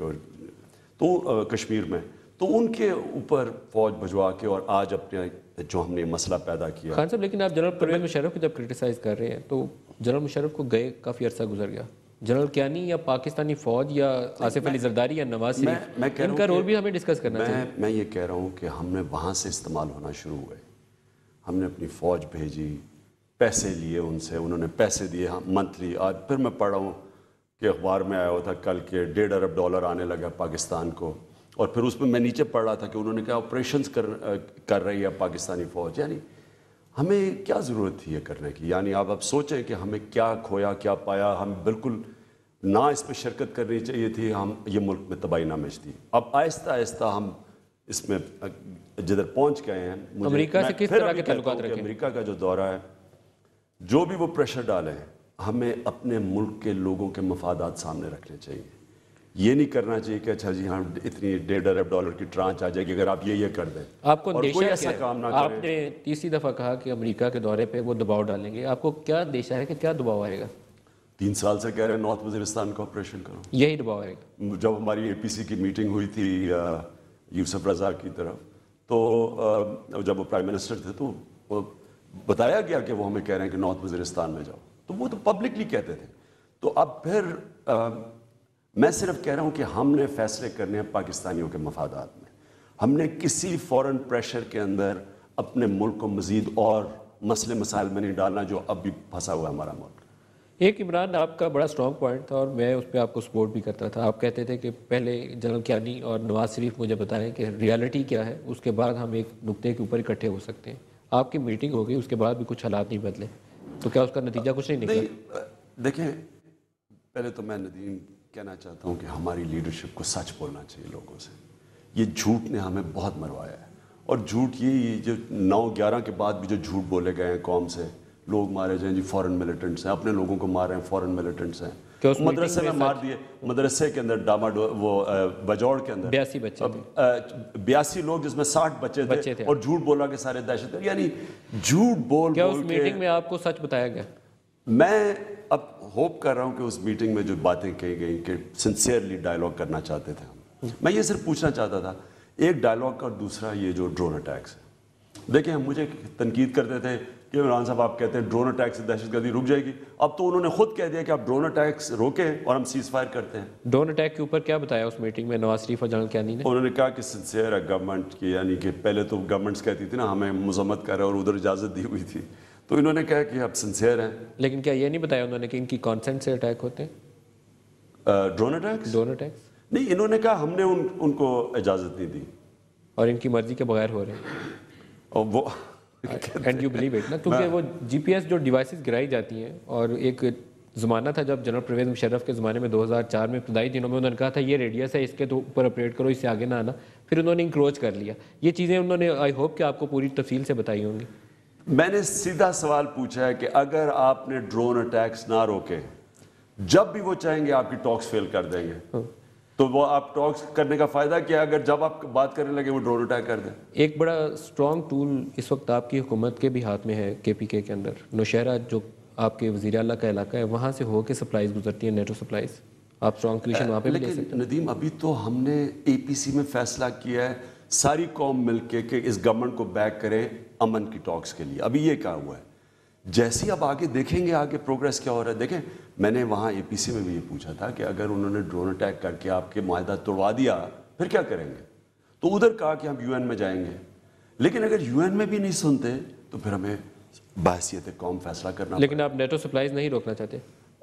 تو کشمیر میں، تو ان کے اوپر فوج بھجوا کے اور آج اپنے جو ہم نے مسئلہ پیدا کیا. خان صاحب لیکن آپ جنرل پرویز مشرف کو جب کرٹیسائز کر رہے ہیں تو جنرل مشرف کو گئے کافی عرصہ گزر گیا. جنرل کیانی یا پاکستانی فوج یا آصف علی زرداری یا نواز شریف، ان کا رول بھی ہمیں ڈسکس کرنا چاہیے. میں یہ کہہ رہا ہوں کہ ہم نے وہاں سے استعمال ہونا شروع ہوئے. ہم نے اپنی فوج بھیجی، پیسے لیے ان سے، انہوں نے پیسے دیے منتھلی. آج پھر میں پڑھ رہا ہوں کہ اخبار میں آیا ہوا تھا کل کے $1.5 ارب آنے لگا پاکستان کو. اور پھر اس میں نیچے پڑھ رہا تھا کہ انہوں نے کہا آپریشنز کر رہی ہے پاکستانی فوج. یعنی ہمیں کیا ضرورت تھی یہ کرنے کی؟ یعنی آپ اب سوچیں کہ ہمیں کیا کھویا کیا پایا. ہم بالکل نہ اس پہ شرکت کرنی چاہیے تھی. ہم یہ ملک میں تباہی نہ مچتی. اب آہستہ آہستہ ہم اس میں جدھر پہنچ گئے ہیں. امریکہ سے کس طرح کے تعلقات رکھیں؟ امریکہ کا جو دورہ ہے، جو بھی وہ پریشر ڈالیں، ہمیں اپنے ملک کے لوگوں کے مفادات سامنے رکھنے چاہیے. یہ نہیں کرنا چاہیے کہ اچھا جی ہاں اتنی $1.5 ارب کی ٹرانچ آ جائے گی اگر آپ یہ کر دیں. آپ کو اندیشہ ایسا کام نہ کریں. آپ نے تیسری دفعہ کہا کہ امریکہ کے دورے پہ وہ دباؤ ڈالیں گے. آپ کو کیا اندیشہ ہے کہ کیا دباؤ آئے گا؟ 3 سال سے کہہ رہے ہیں نارتھ وزیرستان کو آپریشن کرو. یہی دباؤ آئے گا. جب ہماری APC کی میٹنگ ہوئی تھی یوسف رضا کی طرف، تو جب وہ پرائم منسٹر تھے تو وہ بتایا گیا کہ وہ ہمیں کہہ رہے ہیں کہ نارتھ وزیرستان میں جاؤ. تو وہ تو پبلکلی کہتے تھے. تو اب پھر میں صرف کہہ رہا ہوں کہ ہم نے فیصلے کرنے ہیں پاکستانیوں کے مفادات میں. ہم نے کسی فورن پریشر کے اندر اپنے ملک کو مزید اور مسئلے مسائل میں نہیں ڈالنا جو اب بھی پھنسا ہوا ہے ہمارا ملک. ایک عمران آپ کا بڑا سٹرانگ پوائنٹ تھا اور میں اس پہ آپ کو سپورٹ بھی کرتا تھا. آپ کہتے تھے کہ پہلے جنرل کیانی اور نواز شریف مجھے بتائیں کہ ریالٹی کیا ہے، اس کے بعد ہم ایک نقطے کے اوپر اکٹھے ہو سکتے ہیں. آپ کی میٹنگ ہو گئی، اس کے بعد بھی کچھ حالات نہیں بدلے، تو کیا اس کا نتیجہ کچھ نہیں نکلا؟ دیکھیں، پہلے تو میں ندیم کہنا چاہتا ہوں کہ ہماری لیڈرشپ کو سچ بولنا چاہیے لوگوں سے. یہ جھوٹ نے ہمیں بہت مروایا ہے. اور جھوٹ یہ جو 9/11 کے بعد بھی جو جھوٹ بولے گئے ہیں قوم سے، لوگ مارے جائیں جی فورن ملیٹنٹس ہیں، اپنے لوگوں کو مار رہے ہیں فورن ملیٹنٹس ہیں. مدرسے میں مار دیے، مدرسے کے اندر وہ بجوڑ کے اندر 82 بچے 82 لوگ جس میں 60 بچے تھے اور جھوٹ بولا کہ سارے دہشت گرد. یعنی جھوٹ بول کیا اس میٹنگ میں آپ کو سچ بتایا گیا؟ میں اب ہوپ کر رہا ہوں کہ اس میٹنگ میں جو باتیں کہی گئیں کہ سنسیئرلی ڈائلاگ کرنا چاہتے تھے ہم. میں یہ صرف پوچھنا چاہتا تھا، ایک ڈائلاگ کا اور دوسرا یہ جو ڈرون اٹیکس ہے. دیکھیں ہم مجھے تنقید کرتے تھے کہ عمران صاحب آپ کہتے ہیں ڈرون اٹیک سے دہشت گردی رک جائے گی، اب تو انہوں نے خود کہہ دیا کہ آپ ڈرون اٹیکس روکیں اور ہم سیز فائر کرتے ہیں۔ ڈرون اٹیک کے اوپر کیا بتایا اس میٹنگ میں نواز شریف اور جنرل کیانی نے؟ انہوں نے کہا کہ سنسیئر ہے گورنمنٹ کی، یعنی کہ پہلے تو گورنمنٹس کہتی تھی نا ہمیں مذمت کر رہے اور ادھر اجازت دی ہوئی تھی، تو انہوں نے کہا کہ آپ سنسیئر ہیں۔ لیکن کیا یہ نہیں بتایا انہوں نے کہ ان کی کانسنٹ سے اٹیک ہوتے ہیں؟ ڈرون اٹیکس ڈرون اٹیکس نہیں، انہوں نے کہا ہم نے ان کو اجازت نہیں دی اور ان کی مرضی کے بغیر ہو رہے ہیں، اور وہ اینڈ یو بلیو اٹ نا، کیونکہ وہ جی پی ایس جو ڈیوائسز گرائی جاتی ہیں، اور ایک زمانہ تھا جب جنرل پرویز مشرف کے زمانے میں 2004 میں ابتدائی دنوں میں انہوں نے کہا تھا یہ ریڈیس ہے، اس کے تو اوپر اپریٹ کرو، اس سے آگے نہ آنا، پھر انہوں نے انکروچ کر لیا۔ یہ چیزیں انہوں نے آئی ہوپ کہ آپ کو پوری تفصیل سے بتائی ہوں گی۔ میں نے سیدھا سوال پوچھا ہے کہ اگر آپ نے ڈرون اٹیکس نہ روکے، جب بھی وہ چاہیں گے آپ کی ٹاکس فیل کر دیں گے، تو وہ آپ ٹاکس کرنے کا فائدہ کیا اگر جب آپ بات کرنے لگے وہ ڈرون اٹیک کر دیں؟ ایک بڑا اسٹرانگ ٹول اس وقت آپ کی حکومت کے بھی ہاتھ میں ہے، کے پی کے اندر نوشہرہ جو آپ کے وزیر اعلیٰ کا علاقہ ہے، وہاں سے ہو کے سپلائز گزرتی ہیں، نیٹو سپلائز، آپ اسٹرانگ پوزیشن وہاں پہ بھی لے سکتے ہیں۔ لیکن ندیم ابھی تو ہم نے اے پی سی میں فیصلہ کیا ہے ساری قوم مل کے کہ اس گورنمنٹ کو بیک کریں امن کی ٹاکس کے لیے، ابھی یہ کہا ہوا ہے۔ جیسے اب آگے دیکھیں گے آگے پروگریس کیا ہو رہا ہے۔ دیکھیں میں نے وہاں اے پی سی میں بھی یہ پوچھا تھا کہ اگر انہوں نے ڈرون اٹیک کر کے آپ کے معاہدہ توڑوا دیا پھر کیا کریں گے، تو ادھر کہا کہ ہم یو این میں جائیں گے، لیکن اگر یو این میں بھی نہیں سنتے تو پھر ہمیں بحیثیت قوم فیصلہ کرنا۔ لیکن آپ نیٹو سپلائز نہیں روکنا چاہتے؟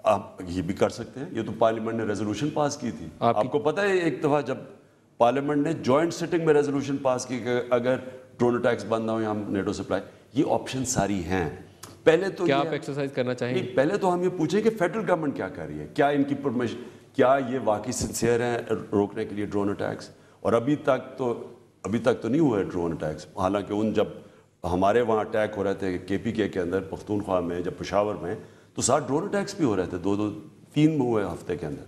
آپ یہ بھی کر سکتے ہیں، یہ تو پارلیمنٹ نے ریزولوشن پاس کی تھی۔ آپ کو پتہ ہے ایک دفعہ جب پارلیمنٹ نے جوائنٹ سٹنگ میں ریزولوشن پاس کی کہ اگر ڈرون اٹیکس بند نہ ہوئے ہم نیٹو سپلائی، یہ آپشن ساری ہیں۔ پہلے تو کیا آپ ایکسرسائز کرنا چاہیں گے؟ پہلے تو ہم یہ پوچھیں کہ فیڈرل گورنمنٹ کیا کر رہی ہے، کیا ان کی پرمیشن، کیا یہ واقعی سنسیئر ہیں روکنے کے لیے ڈرون اٹیکس؟ اور ابھی تک تو نہیں ہوا ہے ڈرون اٹیکس، حالانکہ ان جب ہمارے وہاں اٹیک ہو رہے تھے کے پی کے اندر پختونخوا میں، جب پشاور میں، تو 7 ڈرون اٹیکس بھی ہو رہے تھے، 2-3 میں ہوئے ہفتے کے اندر۔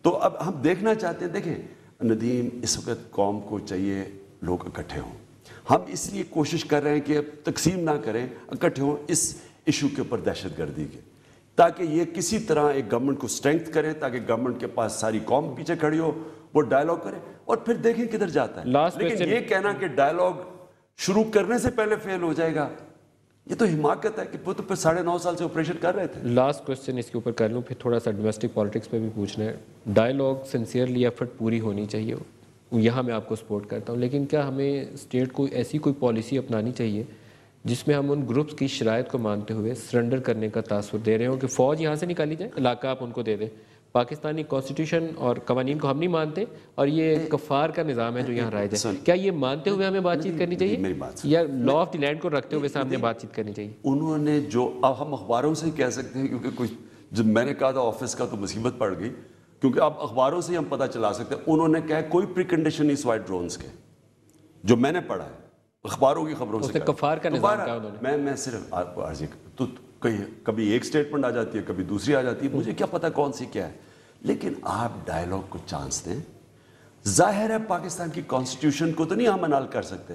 تو اب ہم دیکھنا چاہتے ہیں، دیکھیں ندیم اس وقت قوم کو چاہیے لوگ اکٹھے ہوں، ہم اس لیے کوشش کر رہے ہیں کہ تقسیم نہ کریں، اکٹھے ہوں اس ایشو کے اوپر دہشت گردی کے، تاکہ یہ کسی طرح ایک گورنمنٹ کو اسٹرینتھ کریں، تاکہ گورنمنٹ کے پاس ساری قوم پیچھے کھڑی ہو، وہ ڈائلاگ کرے اور پھر دیکھیں کدھر جاتا ہے۔ لیکن یہ کہنا کہ ڈائلاگ شروع کرنے سے پہلے فیل ہو جائے گا، یہ تو حماقت ہے کہ وہ تو پھر 9.5 سال سے آپریشن کر رہے تھے۔ لاسٹ کوسچن اس کے اوپر کر لوں، پھر تھوڑا سا ڈومیسٹک پالیٹکس پہ بھی پوچھنا ہے۔ ڈائلاگ سنسیئرلی ایفرٹ پوری ہونی چاہیے، یہاں میں آپ کو سپورٹ کرتا ہوں، لیکن کیا ہمیں اسٹیٹ کو ایسی کوئی پالیسی اپنانی چاہیے جس میں ہم ان گروپس کی شرائط کو مانتے ہوئے سرنڈر کرنے کا تاثر دے رہے ہوں کہ فوج یہاں سے نکالی جائے، علاقہ آپ ان کو دے دیں، پاکستانی کانسٹیٹیوشن اور قوانین کو ہم نہیں مانتے اور یہ کفار کا نظام ہے جو یہاں رائج ہے، کیا یہ مانتے ہوئے ہمیں بات چیت کرنی چاہیے یا لا آف دی لینڈ کو رکھتے ہوئے سامنے بات چیت کرنی چاہیے؟ انہوں نے جو، اب ہم اخباروں سے ہی کہہ سکتے ہیں، کیونکہ کچھ جب میں نے کہا تھا آفس کا تو مصیبت پڑ گئی، کیونکہ اب اخباروں سے ہی ہم پتہ چلا سکتے ہیں۔ انہوں نے کہا کوئی پری کنڈیشن نہیں سوائے ڈرونز کے، جو میں نے پڑھا ہے اخباروں کی خبروں سے، کفار کا نظام کہا انہوں نے۔ میں صرف آپ کو عرض تو کبھی ایک سٹیٹمنٹ آ جاتی ہے، کبھی دوسری آ جاتی ہے، مجھے کیا پتہ کون سی کیا ہے، لیکن آپ ڈائلاگ کو چانس دیں۔ ظاہر ہے پاکستان کی کانسٹیٹیوشن کو تو نہیں ہم انال کر سکتے،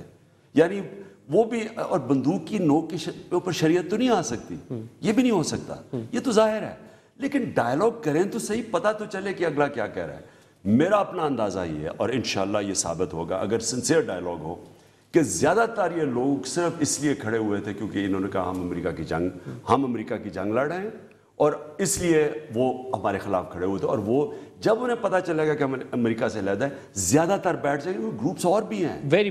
یعنی وہ بھی، اور بندوق کی نوک کے اوپر شریعت تو نہیں آ سکتی، یہ بھی نہیں ہو سکتا، یہ تو ظاہر ہے، لیکن ڈائلاگ کریں تو صحیح، پتہ تو چلے کہ اگلا کیا کہہ رہا ہے۔ میرا اپنا اندازہ یہ ہے، اور انشاءاللہ یہ ثابت ہوگا اگر سنسیئر ڈائلاگ ہو، کہ زیادہ تر یہ لوگ صرف اس لیے کھڑے ہوئے تھے کیونکہ انہوں نے کہا ہم امریکہ کی جنگ لڑ رہے ہیں، اور اس لیے وہ ہمارے خلاف کھڑے ہوئے تھے، اور وہ جب انہیں پتہ چلے گا کہ ہم امریکہ سے علیحدہ ہے، زیادہ تر بیٹھ جائیں گے، گروپس اور بھی ہیں۔ ویری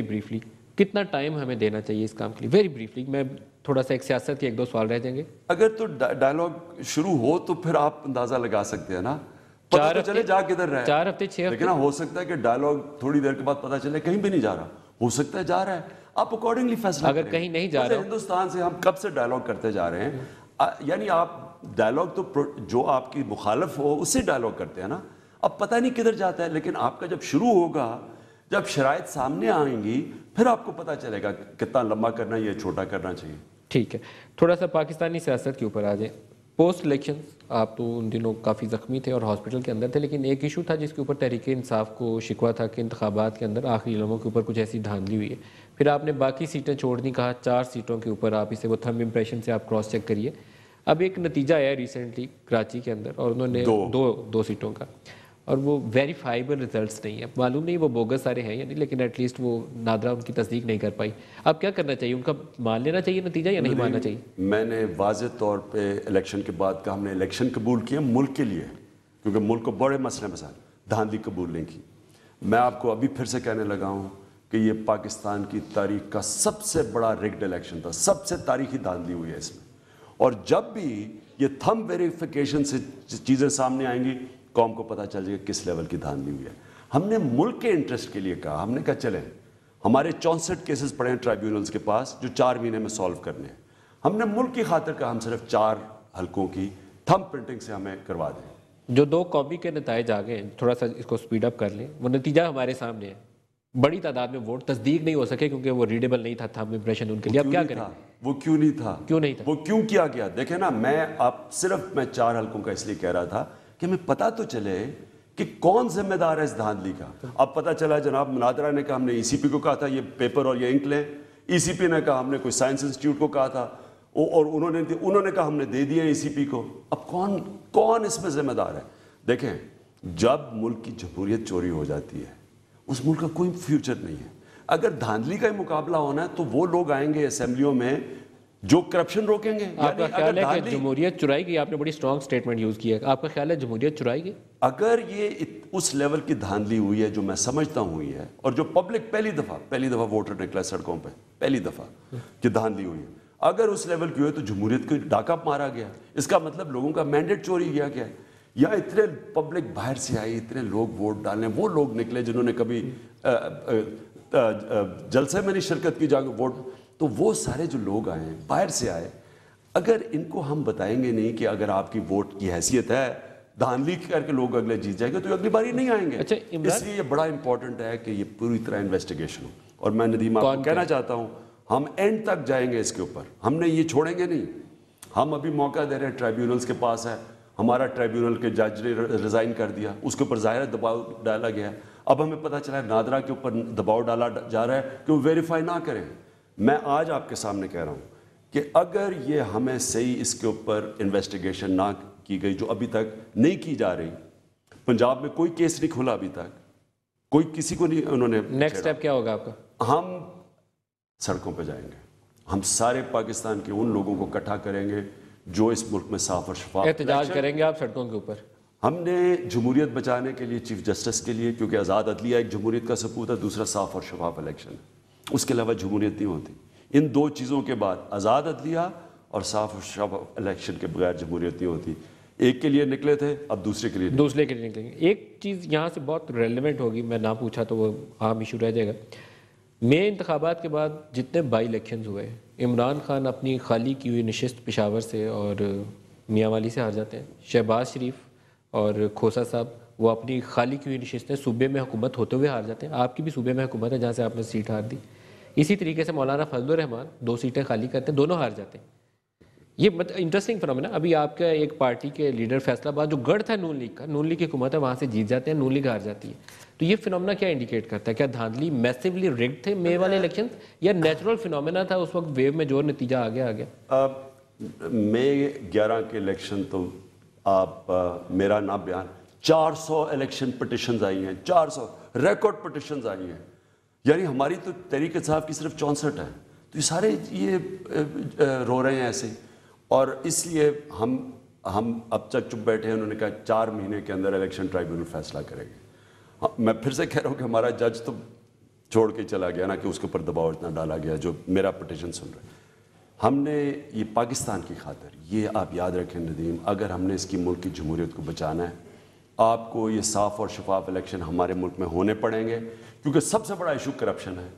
بریفلی کتنا ٹائم ہمیں دینا چاہیے اس کام کے لیے؟ ویری بریفلی، میں تھوڑا سا ایک سیاست کے 1-2 سوال رہ جائیں گے۔ اگر تو ڈائلاگ شروع ہو تو پھر آپ اندازہ لگا سکتے ہیں نا، پتہ تو چلے جا کدھر رہا ہے، 4 ہفتے 6 ہفتے، لیکن ہو سکتا ہے کہ ڈائلاگ تھوڑی دیر کے بعد پتہ چلے کہیں بھی نہیں جا رہا، ہو سکتا ہے جا رہا ہے، آپ اکارڈنگلی فیصلہ اگر کہیں نہیں جا رہا، ہندوستان سے ہم کب سے ڈائلاگ کرتے جا رہے ہیں، یعنی آپ ڈائلاگ تو جو آپ کی مخالف ہو اس سے ڈائلاگ کرتے ہیں نا، اب پتہ نہیں کدھر جاتا ہے، لیکن آپ کا جب شروع ہوگا، جب شرائط سامنے آئیں گی، پھر آپ کو پتہ چلے گا کتنا لمبا کرنا یا چھوٹا کرنا چاہیے۔ ٹھیک ہے، تھوڑا سا پاکستانی سیاست کے اوپر آ جائیں۔ پوسٹ الیکشن آپ تو ان دنوں کافی زخمی تھے اور ہاسپٹل کے اندر تھے، لیکن ایک ایشو تھا جس کے اوپر تحریک انصاف کو شکوہ تھا کہ انتخابات کے اندر آخری لمحوں کے اوپر کچھ ایسی دھاندلی ہوئی ہے، پھر آپ نے باقی سیٹیں چھوڑ دی، کہا 4 سیٹوں کے اوپر آپ اسے وہ تھمب امپریشن سے آپ کراس چیک کریے۔ اب ایک نتیجہ آیا ریسنٹلی کراچی کے اندر، اور انہوں نے دو سیٹوں کا، اور وہ ویریفائیبل ریزلٹس نہیں ہیں. معلوم نہیں وہ بوگس سارے ہیں یا نہیں, لیکن ایٹ لیسٹ وہ نادرا ان کی تصدیق نہیں کر پائی. اب کیا کرنا چاہیے, ان کا مان لینا چاہیے نتیجہ یا نہیں ماننا چاہیے؟ میں نے واضح طور پہ الیکشن کے بعد کہا ہم نے الیکشن قبول کیا ملک کے لیے, کیونکہ ملک کو بڑے مسئلے مسائل, دھاندلی قبول نہیں کی. میں آپ کو ابھی پھر سے کہنے لگا ہوں کہ یہ پاکستان کی تاریخ کا سب سے بڑا ریگڈ الیکشن تھا, سب سے تاریخی دھاندلی ہوئی ہے اس میں. اور جب بھی یہ تھم ویریفیکیشن سے چیزیں سامنے آئیں گی, قوم کو پتہ چل جائے گا کس لیول کی دھاندلی ہوئی ہے. ہم نے ملک کے انٹرسٹ کے لیے کہا, ہم نے کہا چلیں ہمارے 64 کیسز پڑے ہیں ٹرائیبیونلز کے پاس جو 4 مہینے میں سالو کرنے ہیں. ہم نے ملک کی خاطر کہا ہم صرف 4 حلقوں کی تھم پرنٹنگ سے ہمیں کروا دیں. جو 2 قومی کے نتائج آ گئے ہیں, تھوڑا سا اس کو سپیڈ اپ کر لیں. وہ نتیجہ ہمارے سامنے ہے, بڑی تعداد میں ووٹ تصدیق نہیں ہو سکے کیونکہ وہ ریڈیبل نہیں تھا تھم امپریشن ان کے لیے. اب کیا کریں؟ وہ کیوں نہیں تھا؟ کیوں نہیں تھا؟ وہ کیوں کیا گیا؟ دیکھیں نا, میں 4 حلقوں کا اس لیے کہہ رہا تھا کہ ہمیں پتہ تو چلے کہ کون ذمہ دار ہے اس دھاندلی کا. اب پتہ چلا جناب مناظرہ نے کہا ہم نے ای سی پی کو کہا تھا یہ پیپر اور یہ انک لیں, ای سی پی نے کہا ہم نے کوئی سائنس انسٹیٹیوٹ کو کہا تھا, اور انہوں نے کہا ہم نے دے دیا ای سی پی کو. اب کون اس میں ذمہ دار ہے؟ دیکھیں, جب ملک کی جمہوریت چوری ہو جاتی ہے اس ملک کا کوئی فیوچر نہیں ہے. اگر دھاندلی کا مقابلہ ہونا ہے تو وہ لوگ آئیں گے اسمبلیوں میں جو کرپشن روکیں گے. آپ کا خیال ہے کہ جمہوریت چرائی گئی؟ آپ نے بڑی اسٹرانگ سٹیٹمنٹ یوز کیا ہے. آپ کا خیال ہے جمہوریت چرائی گئی؟ اگر یہ اس لیول کی دھاندلی ہوئی ہے جو میں سمجھتا ہوں ہوئی ہے, اور جو پبلک پہلی دفعہ ووٹر نکلا سڑکوں پہ, پہلی دفعہ کہ دھاندلی ہوئی ہے, اگر اس لیول کی ہوئی تو جمہوریت کو ڈاکہ مارا گیا, اس کا مطلب لوگوں کا مینڈیٹ چوری کیا گیا. یا اتنے پبلک باہر سے آئی, اتنے لوگ ووٹ ڈالنے, وہ لوگ نکلے جنہوں نے کبھی جلسے میں نہیں شرکت کی جا کے ووٹ, تو وہ سارے جو لوگ آئے ہیں باہر سے آئے, اگر ان کو ہم بتائیں گے نہیں کہ اگر آپ کی ووٹ کی حیثیت ہے دھاندلی کر کے لوگ اگلے جیت جائیں گے تو اگلی باری نہیں آئیں گے. اس لیے یہ بڑا امپورٹنٹ ہے کہ یہ پوری طرح انویسٹیگیشن ہو. اور میں ندیم آپ کو کہنا چاہتا ہوں ہم اینڈ تک جائیں گے اس کے اوپر, ہم نے یہ چھوڑیں گے نہیں. ہم ابھی موقع دے رہے ہیں, ٹرائیبیونلز کے پاس ہے, ہمارا ٹرائیبیونل کے جج نے ریزائن کر دیا, اس کے اوپر ظاہر دباؤ ڈالا گیا. اب ہمیں پتہ چلا ہے نادرا کے اوپر دباؤ ڈالا جا رہا ہے کہ وہ ویریفائی نہ کریں. میں آج آپ کے سامنے کہہ رہا ہوں کہ اگر یہ ہمیں صحیح اس کے اوپر انویسٹیگیشن نہ کی گئی, جو ابھی تک نہیں کی جا رہی, پنجاب میں کوئی کیس نہیں کھلا ابھی تک, کوئی کسی کو نہیں انہوں نے. نیکسٹ سٹیپ کیا ہوگا آپ کا؟ ہم سڑکوں پہ جائیں گے, ہم سارے پاکستان کے ان لوگوں کو اکٹھا کریں گے جو اس ملک میں صاف اور شفاف احتجاج کریں گے آپ سڑکوں کے اوپر. ہم نے جمہوریت بچانے کے لیے, چیف جسٹس کے لیے, کیونکہ آزاد عدلیہ ایک جمہوریت کا ثبوت ہے, دوسرا صاف اور شفاف الیکشن ہے, اس کے علاوہ جمہوریت نہیں ہوتی. ان 2 چیزوں کے بعد آزاد عدلیہ اور صاف اور شفاف الیکشن کے بغیر جمہوریت نہیں ہوتی. ایک کے لیے نکلے تھے, اب دوسرے کے لیے نکلیں گے. ایک چیز یہاں سے بہت ریلیونٹ ہوگی, میں نہ پوچھا تو وہ عام ایشو رہ جائے گا. میں انتخابات کے بعد جتنے بائی الیکشنز ہوئے, عمران خان اپنی خالی کی ہوئی نشست پشاور سے اور میاں والی سے ہار جاتے ہیں. شہباز شریف اور کھوسا صاحب وہ اپنی خالی کی ہوئی نشستیں صوبے میں حکومت ہوتے ہوئے ہار جاتے ہیں. آپ کی بھی صوبے میں حکومت ہے جہاں سے آپ نے سیٹ ہار دی. اسی طریقے سے مولانا فضل الرحمان 2 سیٹیں خالی کرتے ہیں, دونوں ہار جاتے ہیں. یہ انٹرسٹنگ فنومینا. ابھی آپ کا ایک پارٹی کے لیڈر فیصلہ آباد جو گڑھ تھا نون لیگ کا, نون لیگ کی حکومت ہے, وہاں سے جیت جاتے ہیں, نون لیگ ہار جاتی ہے. تو یہ فنومینا کیا انڈیکیٹ کرتا ہے؟ کیا دھاندلی میسیولی ریگڈ تھے مے والے الیکشن, یا نیچرل فنومینا تھا اس وقت ویو میں جو نتیجہ آ گیا؟ مئی 11 کے الیکشن تو آپ میرا نہ بیان, 400 الیکشن پٹیشنز آئی ہیں, 400 ریکارڈ پٹیشنز آئی ہیں. یعنی ہماری تو تحریک انصاف کی صرف 64 ہے, تو یہ سارے یہ رو رہے ہیں ایسے. اور اس لیے ہم اب تک چپ بیٹھے ہیں. انہوں نے کہا 4 مہینے کے اندر الیکشن ٹرائیبیونل فیصلہ کرے گا. میں پھر سے کہہ رہا ہوں کہ ہمارا جج تو چھوڑ کے چلا گیا نا, کہ اس کے اوپر دباؤ اتنا ڈالا گیا جو میرا پٹیشن سن رہے ہیں. ہم نے یہ پاکستان کی خاطر, یہ آپ یاد رکھیں ندیم, اگر ہم نے اس کی ملک کی جمہوریت کو بچانا ہے, آپ کو یہ صاف اور شفاف الیکشن ہمارے ملک میں ہونے پڑیں گے, کیونکہ سب سے بڑا ایشو کرپشن ہے.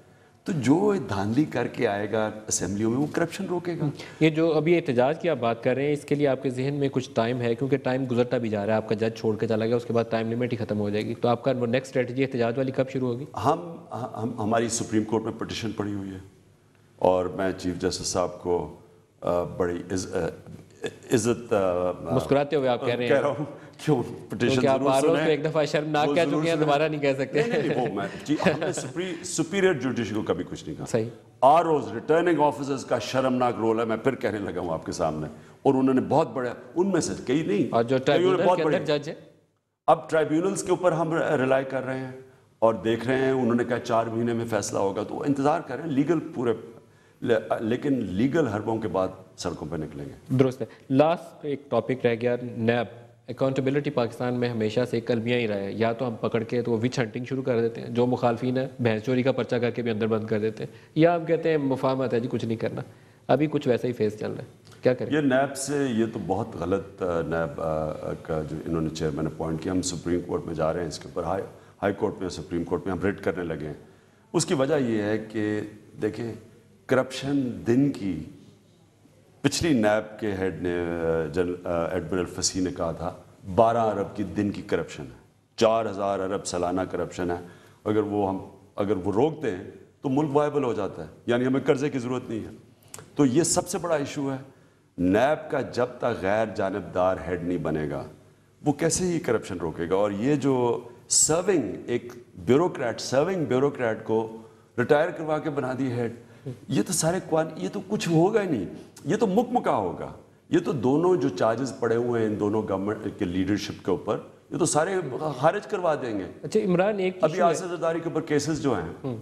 تو جو دھاندلی کر کے آئے گا اسمبلیوں میں وہ کرپشن روکے گا. یہ جو ابھی احتجاج کی آپ بات کر رہے ہیں, اس کے لیے آپ کے ذہن میں کچھ ٹائم ہے؟ کیونکہ ٹائم گزرتا بھی جا رہا ہے, آپ کا جج چھوڑ کے چلا گیا, اس کے بعد ٹائم لمٹ ہی ختم ہو جائے گی. تو آپ کا نیکسٹ اسٹریٹجی احتجاج والی کب شروع ہوگی؟ ہماری سپریم کورٹ میں پٹیشن پڑی ہوئی ہے, اور میں چیف جسٹس صاحب کو بڑی عزت مسکراتے ہوئے آپ کہہ رہے ہیں کیوں پٹیشن آپ ایک دفعہ شرمناک کہہ چکے ہیں, دوبارہ نہیں کہہ سکتے. ہم نے سپیریئر جوڈیشری کو کبھی کچھ نہیں کہا. صحیح. ROs ریٹرننگ آفیسرز کا شرمناک رول ہے, میں پھر کہنے لگا ہوں آپ کے سامنے, اور انہوں نے بہت بڑا, ان میں سے کئی نہیں, اور جو ٹرائیبیونل کے اندر جج ہے اب ٹرائیبیونلز کے اوپر ہم ریلائی کر رہے ہیں اور دیکھ رہے ہیں، انہوں نے کہا 4 مہینے میں فیصلہ ہوگا، تو انتظار کر رہے ہیں لیگل پورے، لیکن لیگل حربوں کے بعد سڑکوں پہ نکلیں گے. درست ہے. لاسٹ ایک ٹاپک رہ گیا، نیب. اکاؤنٹیبلٹی پاکستان میں ہمیشہ سے ایک المیہ ہی رہا ہے، یا تو ہم پکڑ کے تو وچ ہنٹنگ شروع کر دیتے ہیں، جو مخالفین ہیں بھینس چوری کا پرچہ کر کے بھی اندر بند کر دیتے ہیں، یا ہم کہتے ہیں مفاہمت ہے جی کچھ نہیں کرنا. ابھی کچھ ویسا ہی فیس چل رہا ہے، کیا کریں؟ یہ نیب سے، یہ تو بہت غلط نیب کا جو انہوں نے چیئرمین اپوائنٹ کیا. ہم سپریم کورٹ میں جا رہے ہیں اس کے اوپر، ہائی کورٹ میں، سپریم کورٹ میں ہم ریٹ کرنے لگے ہیں. اس کی وجہ یہ ہے کہ دیکھیں کرپشن دن کی، پچھلی نیب کے ہیڈ نے ایڈمرل فصیح نے کہا تھا 12 ارب کی دن کی کرپشن ہے، 4000 ارب سالانہ کرپشن ہے. اگر وہ روکتے ہیں تو ملک وائبل ہو جاتا ہے، یعنی ہمیں قرضے کی ضرورت نہیں ہے. تو یہ سب سے بڑا ایشو ہے. نیب کا جب تک غیر جانبدار ہیڈ نہیں بنے گا وہ کیسے ہی کرپشن روکے گا. اور یہ جو ایک بیوروکریٹ کو ریٹائر کروا کے بنا دی ہیڈ، یہ تو یہ تو کچھ ہوگا ہی نہیں، یہ تو مکمکا ہوگا. یہ تو دونوں جو چارجز پڑے ہوئے ہیں ان دونوں گورنمنٹ کے لیڈرشپ کے اوپر، یہ تو سارے خارج کروا دیں گے. اچھا عمران، ایک ابھی آصف زرداری کے اوپر کیسز جو ہیں،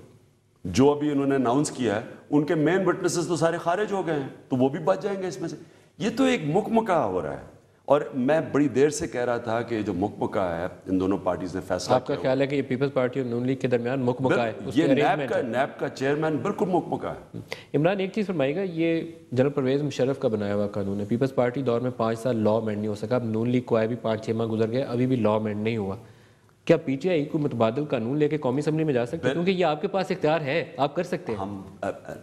جو ابھی انہوں نے اناؤنس کیا ہے، ان کے مین وٹنسز تو سارے خارج ہو گئے ہیں، تو وہ بھی بچ جائیں گے اس میں سے. یہ تو ایک مکمکا ہو رہا ہے. اور میں بڑی دیر سے کہہ رہا تھا کہ جو مکمکا ہے ان دونوں پارٹیز نے فیصلہ آپ کا خیال ہے کہ یہ پیپلز پارٹی اور نون لیگ کے درمیان مکمکا ہے؟ یہ نیب کا چیئرمین بالکل مکمکا ہے. عمران ایک چیز فرمائے گا، یہ جنرل پرویز مشرف کا بنایا ہوا قانون ہے. پیپلز پارٹی دور میں 5 سال لا امینڈ نہیں ہو سکا. اب نون لیگ کو آئے بھی 5-6 ماہ گزر گئے، ابھی بھی لا امینڈ نہیں ہوا. کیا پی ٹی آئی کو متبادل قانون لے کے قومی اسمبلی میں جا سکتے ہیں؟ کیونکہ یہ آپ کے پاس اختیار ہے، آپ کر سکتے ہیں.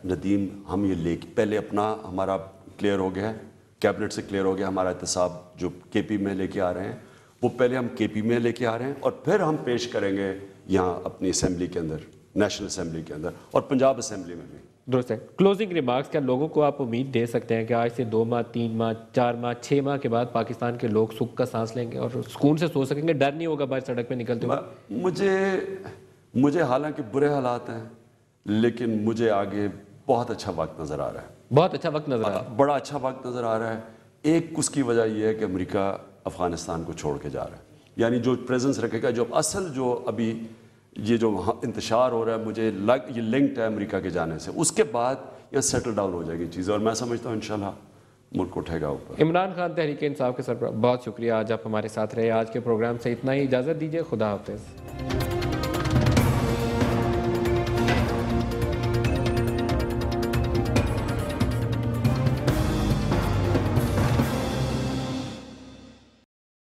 ندیم ہم یہ لے کے پہلے اپنا ہمارا کلیئر ہو گیا ہے، کیبنٹ سے کلیئر ہو گیا ہمارا احتساب جو کے پی میں لے کے آ رہے ہیں، وہ پہلے ہم کے پی میں لے کے آ رہے ہیں اور پھر ہم پیش کریں گے یہاں اپنی اسمبلی کے اندر، نیشنل اسمبلی کے اندر اور پنجاب اسمبلی میں بھی. درست ہے. کلوزنگ ریمارکس، کیا لوگوں کو آپ امید دے سکتے ہیں کہ آج سے 2 ماہ 3 ماہ 4 ماہ 6 ماہ کے بعد پاکستان کے لوگ سکھ کا سانس لیں گے اور سکون سے سو سکیں گے، ڈر نہیں ہوگا باہر سڑک پہ نکلتے ہوئے؟ مجھے حالانکہ برے حالات ہیں، لیکن مجھے آگے بہت اچھا وقت نظر آ رہا ہے. بہت اچھا وقت نظر آ رہا ہے، بڑا اچھا وقت نظر آ رہا ہے. ایک اس کی وجہ یہ ہے کہ امریکہ افغانستان کو چھوڑ کے جا رہا ہے، یعنی جو پریزنس رکھے گا، جو اصل جو ابھی یہ جو انتشار ہو رہا ہے، مجھے یہ لنکڈ ہے امریکہ کے جانے سے. اس کے بعد یہاں سیٹل ڈاؤن ہو جائے گی چیزیں اور میں سمجھتا ہوں انشاءاللہ ملک اٹھے گا اوپر. عمران خان تحریک انصاف کے سربراہ، بہت شکریہ، آج آپ ہمارے ساتھ رہے. آج کے پروگرام سے اتنا ہی، اجازت دیجیے، خدا حافظ.